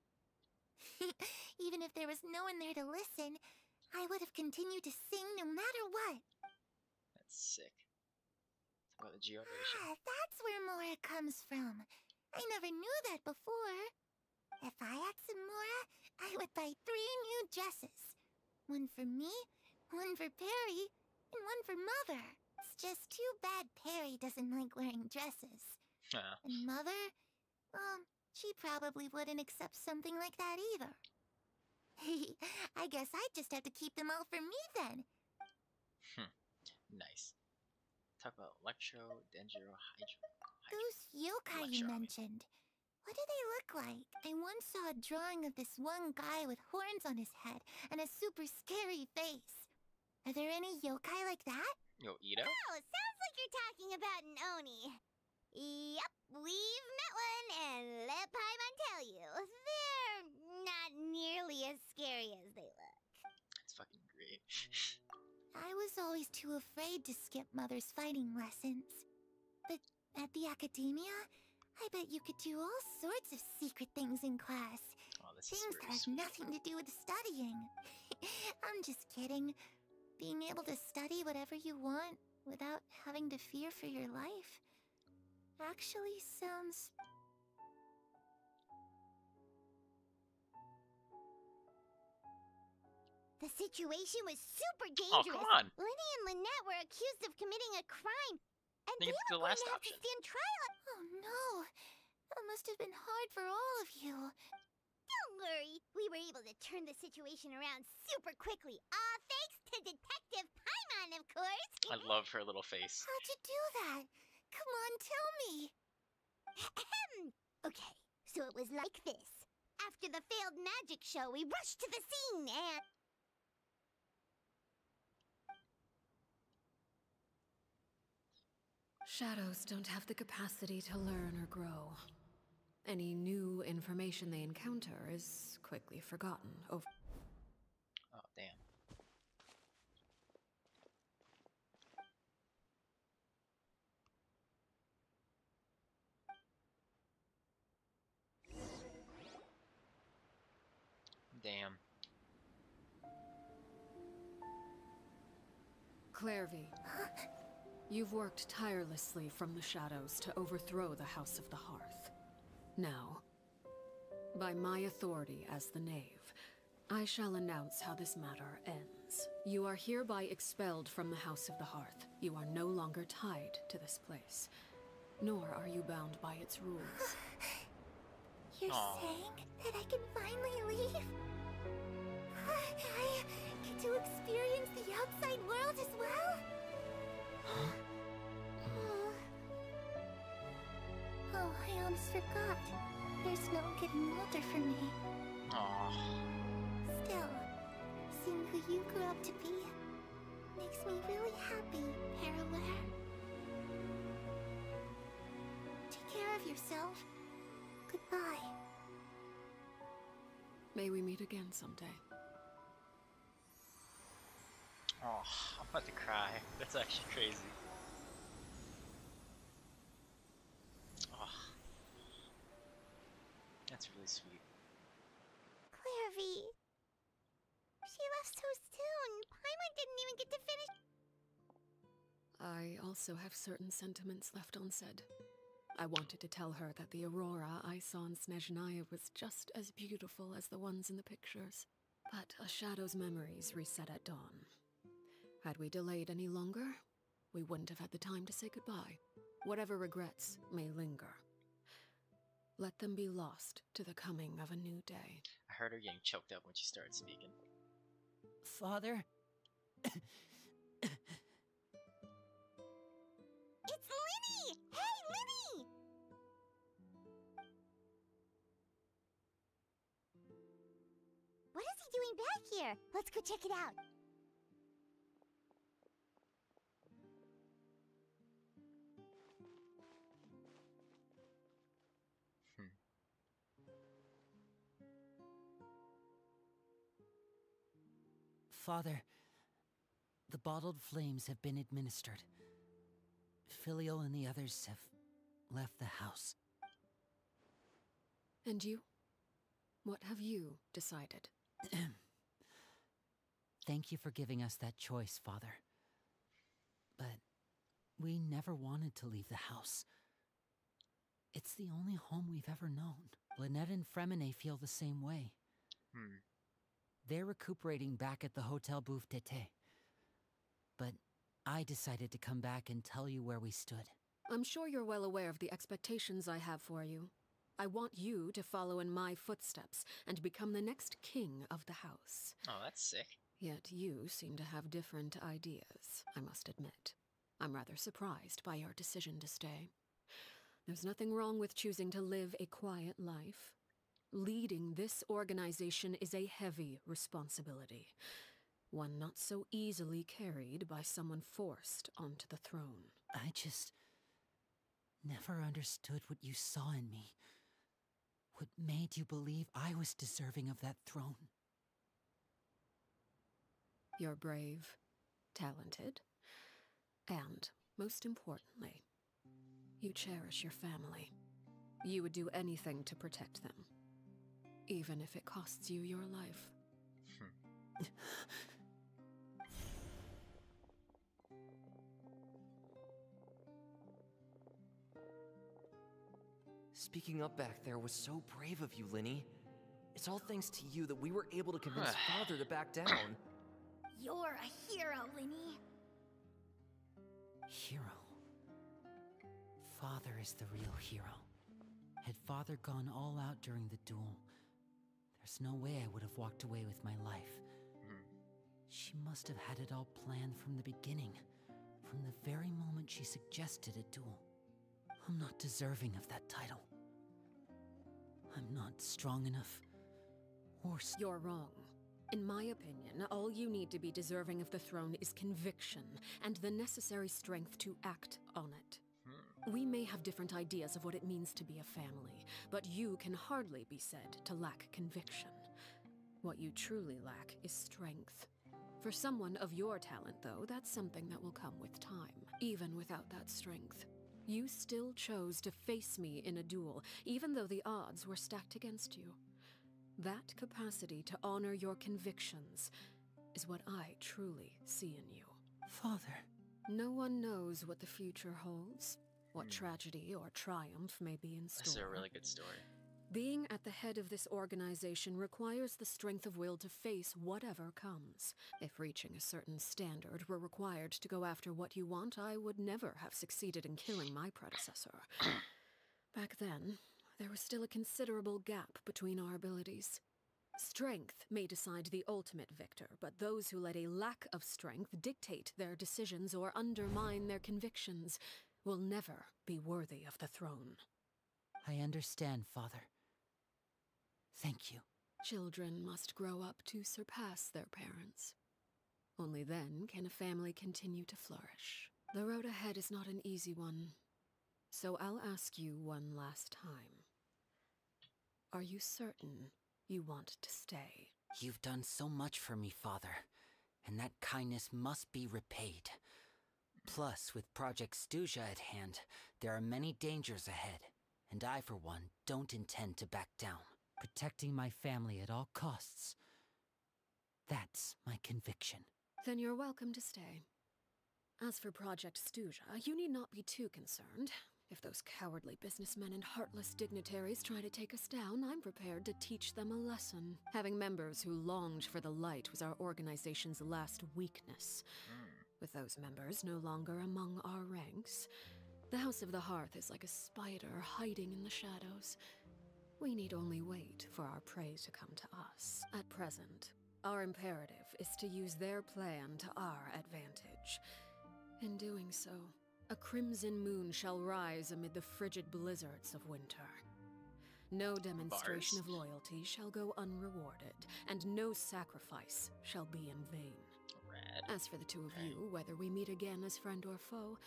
Even if there was no one there to listen, I would have continued to sing no matter what. That's sick. Talk about the geovation. Ah, that's where Mora comes from. I never knew that before. If I had some Mora, I would buy 3 new dresses. One for me, one for Perry, and one for Mother. It's just too bad Perry doesn't like wearing dresses. And Mother, well, she probably wouldn't accept something like that either. I guess I'd just have to keep them all for me then. Nice. Talk about Electro, Dendro, Hydro. Those yokai you mentioned. What do they look like? I once saw a drawing of this one guy with horns on his head and a super scary face. Are there any yokai like that? Yo, Ida? Oh, sounds like you're talking about an Oni. Yep, we've met one, and let Paimon tell you, they're not nearly as scary as they look. That's fucking great. I was always too afraid to skip Mother's fighting lessons. But at the academia, I bet you could do all sorts of secret things in class. Oh, this Things that have nothing to do with studying. I'm just kidding. Being able to study whatever you want without having to fear for your life actually sounds... The situation was super dangerous. Oh, come on. Lenny and Lynette were accused of committing a crime, and Think they it's the were going last to have option. to stand trial. Oh no, that must have been hard for all of you. Don't worry, we were able to turn the situation around super quickly. All thanks to Detective Paimon, of course. I love her little face. How'd you do that? Come on, tell me. Okay, so it was like this. After the failed magic show, we rushed to the scene and... Shadows don't have the capacity to learn or grow. Any new information they encounter is quickly forgotten over... Oh, damn. Damn. Clairvy, you've worked tirelessly from the shadows to overthrow the House of the Hearth. Now, by my authority as the Knave, I shall announce how this matter ends. You are hereby expelled from the House of the Hearth. You are no longer tied to this place, nor are you bound by its rules. You're saying that I can finally leave? I get to experience the outside world as well? Oh, I almost forgot. There's no getting older for me. Aww. Still, seeing who you grew up to be makes me really happy, Paraware. Take care of yourself. Goodbye. May we meet again someday. Oh, I'm about to cry. That's actually crazy. Oh. That's really sweet. Clairvy. She left so soon. Paimon didn't even get to finish. I also have certain sentiments left unsaid. I wanted to tell her that the aurora I saw in Snezhnaya was just as beautiful as the ones in the pictures. But a shadow's memories reset at dawn. Had we delayed any longer, we wouldn't have had the time to say goodbye. Whatever regrets may linger, let them be lost to the coming of a new day. I heard her getting choked up when she started speaking. Father? It's Linny! Hey, Linny! What is he doing back here? Let's go check it out. Father, the bottled flames have been administered. Filial and the others have left the house. And you? What have you decided? Thank you for giving us that choice, Father. But we never wanted to leave the house. It's the only home we've ever known. Lynette and Fremine feel the same way. They're recuperating back at the Hotel Bouffe d'été. But I decided to come back and tell you where we stood. I'm sure you're well aware of the expectations I have for you. I want you to follow in my footsteps and become the next king of the house. Oh, that's sick. Yet you seem to have different ideas, I must admit. I'm rather surprised by your decision to stay. There's nothing wrong with choosing to live a quiet life. Leading this organization is a heavy responsibility, one not so easily carried by someone forced onto the throne. I just never understood what you saw in me. What made you believe I was deserving of that throne? You're brave, talented, and, most importantly, you cherish your family. You would do anything to protect them, even if it costs you your life. Speaking up back there was so brave of you, Linny. It's all thanks to you that we were able to convince Father to back down. You're a hero, Linny. Hero. Father is the real hero. Had Father gone all out during the duel, there's no way I would have walked away with my life. She must have had it all planned from the beginning, from the very moment she suggested a duel. I'm not deserving of that title. I'm not strong enough, or You're wrong. In my opinion, all you need to be deserving of the throne is conviction and the necessary strength to act on it. We may have different ideas of what it means to be a family, but you can hardly be said to lack conviction. What you truly lack is strength. For someone of your talent, though, that's something that will come with time. Even without that strength, you still chose to face me in a duel, even though the odds were stacked against you. That capacity to honor your convictions is what I truly see in you. Father. No one knows what the future holds, what tragedy or triumph may be in store. This is a really good story. Being at the head of this organization requires the strength of will to face whatever comes. If reaching a certain standard were required to go after what you want, I would never have succeeded in killing my predecessor. Back then, there was still a considerable gap between our abilities. Strength may decide the ultimate victor, but those who let a lack of strength dictate their decisions or undermine their convictions will never be worthy of the throne. I understand, Father. Thank you. Children must grow up to surpass their parents. Only then can a family continue to flourish. The road ahead is not an easy one, so I'll ask you one last time. Are you certain you want to stay? You've done so much for me, Father, and that kindness must be repaid. Plus, with Project Stuja at hand, there are many dangers ahead, and I, for one, don't intend to back down. Protecting my family at all costs. That's my conviction. Then you're welcome to stay. As for Project Stuja, you need not be too concerned. If those cowardly businessmen and heartless dignitaries try to take us down, I'm prepared to teach them a lesson. Having members who longed for the light was our organization's last weakness. With those members no longer among our ranks, the House of the Hearth is like a spider hiding in the shadows. We need only wait for our prey to come to us. At present, our imperative is to use their plan to our advantage. In doing so, a crimson moon shall rise amid the frigid blizzards of winter. No demonstration of loyalty shall go unrewarded, and no sacrifice shall be in vain. As for the two of you, whether we meet again as friend or foe,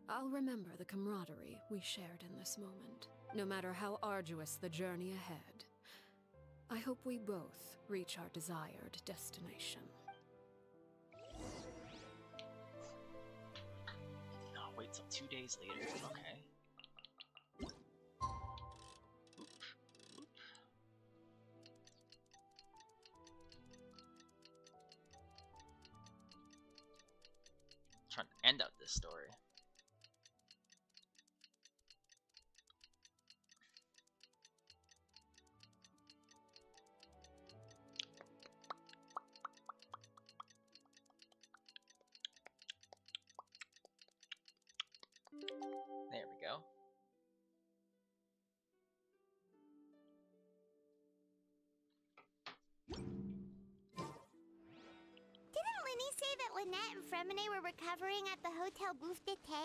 I'll remember the camaraderie we shared in this moment, no matter how arduous the journey ahead. I hope we both reach our desired destination. No, wait till 2 days later. Okay. Trying to end up this story. There we go. Didn't Linny say that Lynette and Fremine were recovering at the Hotel Bouffe d'été?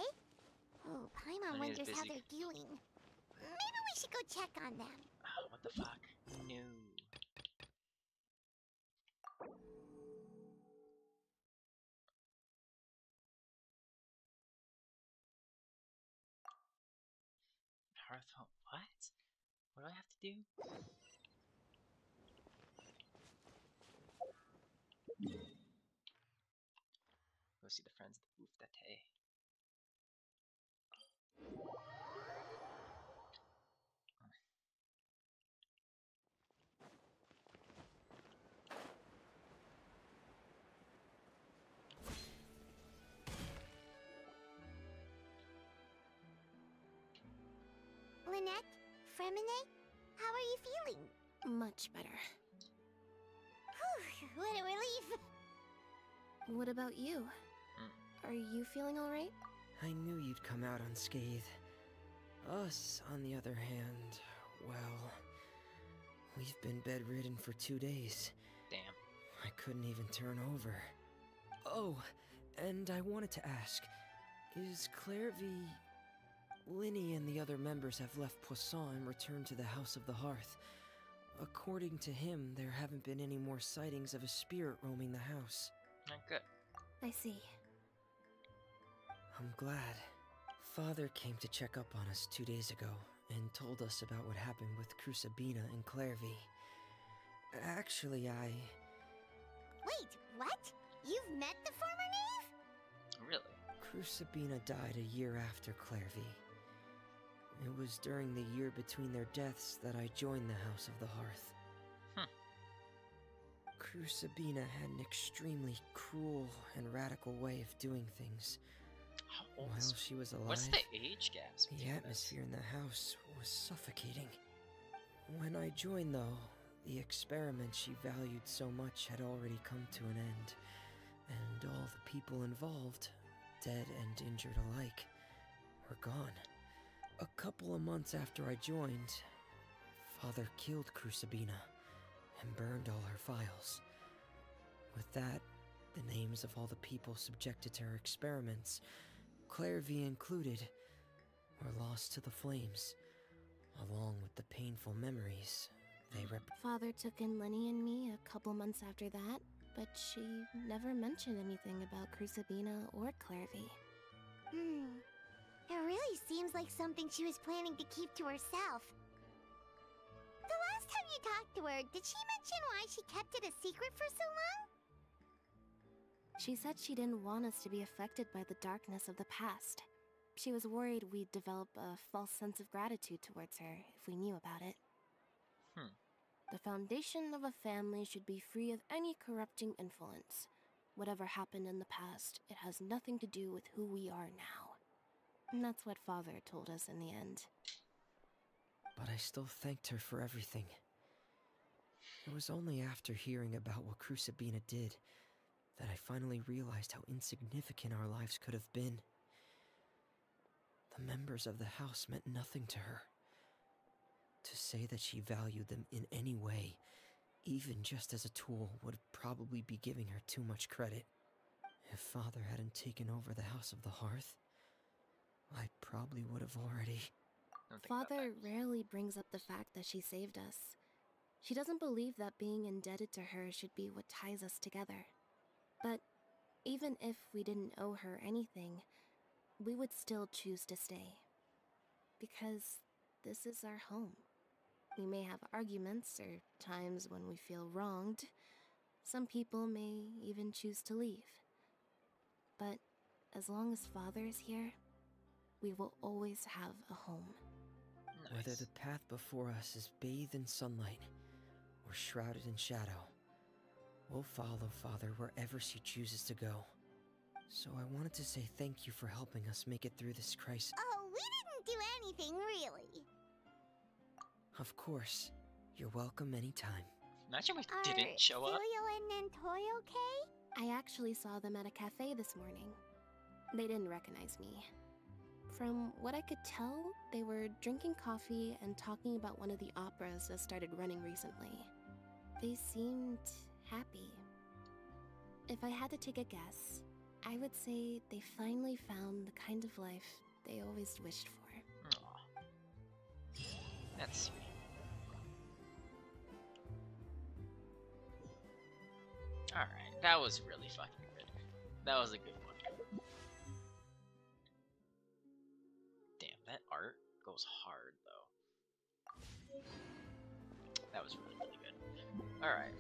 Oh, Paimon Linny is wonders how busy. they're doing. Maybe we should go check on them. Oh, what the fuck? No. Hearthhome. What? What do I have to do? Go see the friends at the Bouffe d'été. Lynette? Fremine? How are you feeling? Much better. Whew, what a relief! What about you? Are you feeling alright? I knew you'd come out unscathed. Us, on the other hand, well, we've been bedridden for 2 days. Damn. I couldn't even turn over. Oh, and I wanted to ask, is Clairvy... Linny and the other members have left Poisson and returned to the House of the Hearth. According to him, there haven't been any more sightings of a spirit roaming the house. Oh, good. I see. I'm glad. Father came to check up on us 2 days ago and told us about what happened with Crucibina and Clairvy. Actually, Wait, what? You've met the former knave? Really? Crucibina died a year after Clairvy. It was during the year between their deaths that I joined the House of the Hearth. Crucibina had an extremely cruel and radical way of doing things. How old While is... she was alive, What's the age gaps the between atmosphere in the house was suffocating. When I joined, though, the experiment she valued so much had already come to an end, and all the people involved, dead and injured alike, were gone. A couple of months after I joined, Father killed Crucibina and burned all her files. With that, the names of all the people subjected to her experiments, Clairvy included, were lost to the flames, along with the painful memories they Father took in Lenny and me a couple months after that, but she never mentioned anything about Crucibina or Clairvy. It really seems like something she was planning to keep to herself. The last time you talked to her, did she mention why she kept it a secret for so long? She said she didn't want us to be affected by the darkness of the past. She was worried we'd develop a false sense of gratitude towards her if we knew about it. The foundation of a family should be free of any corrupting influence. Whatever happened in the past, it has nothing to do with who we are now. And that's what Father told us in the end. But I still thanked her for everything. It was only after hearing about what Crucibina did that I finally realized how insignificant our lives could have been. The members of the house meant nothing to her. To say that she valued them in any way, even just as a tool, would probably be giving her too much credit. If Father hadn't taken over the House of the Hearth, I probably would have already... Don't think about Father that. rarely brings up the fact that she saved us. She doesn't believe that being indebted to her should be what ties us together. But even if we didn't owe her anything, we would still choose to stay. Because this is our home. We may have arguments or times when we feel wronged. Some people may even choose to leave. But as long as Father is here, we will always have a home. Nice. Whether the path before us is bathed in sunlight or shrouded in shadow, we'll follow Father wherever she chooses to go. So I wanted to say thank you for helping us make it through this crisis. Oh, we didn't do anything, really. Of course. You're welcome anytime. Imagine we Are didn't show up. Celia and Nantoy okay? I actually saw them at a cafe this morning. They didn't recognize me. From what I could tell, they were drinking coffee and talking about one of the operas that started running recently. They seemed happy. If I had to take a guess, I would say they finally found the kind of life they always wished for. Aw. That's sweet. Alright, that was really fucking good. That was a good one. Damn, that art goes hard, though. That was really, really good. Alright.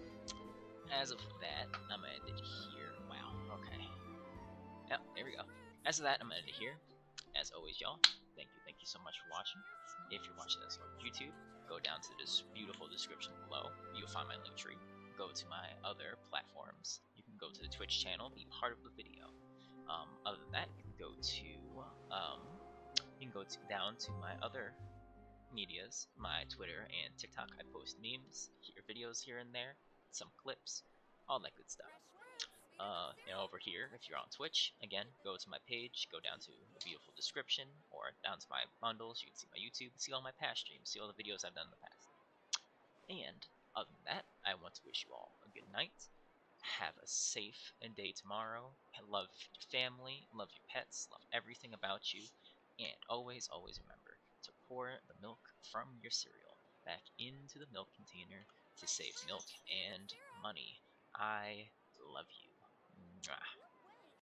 As of that, I'm gonna end it here. Wow, okay. Yep, there we go. As of that, I'm gonna end it here. As always, y'all, thank you so much for watching. If you're watching this on YouTube, go down to this beautiful description below. You'll find my link tree. Go to my other platforms. You can go to the Twitch channel, be part of the video. Other than that, you can go down to my other medias, my Twitter and TikTok. I post memes, videos here and there, some clips, all that good stuff. Over here, if you're on Twitch, again, go to my page, go down to the beautiful description, or down to my bundles. You can see my YouTube, see all my past streams, see all the videos I've done in the past. And other than that, I want to wish you all a good night. Have a safe day tomorrow. Love your family, love your pets, love everything about you, and always, always remember to pour the milk from your cereal back into the milk container to save milk and money. I love you. Mwah.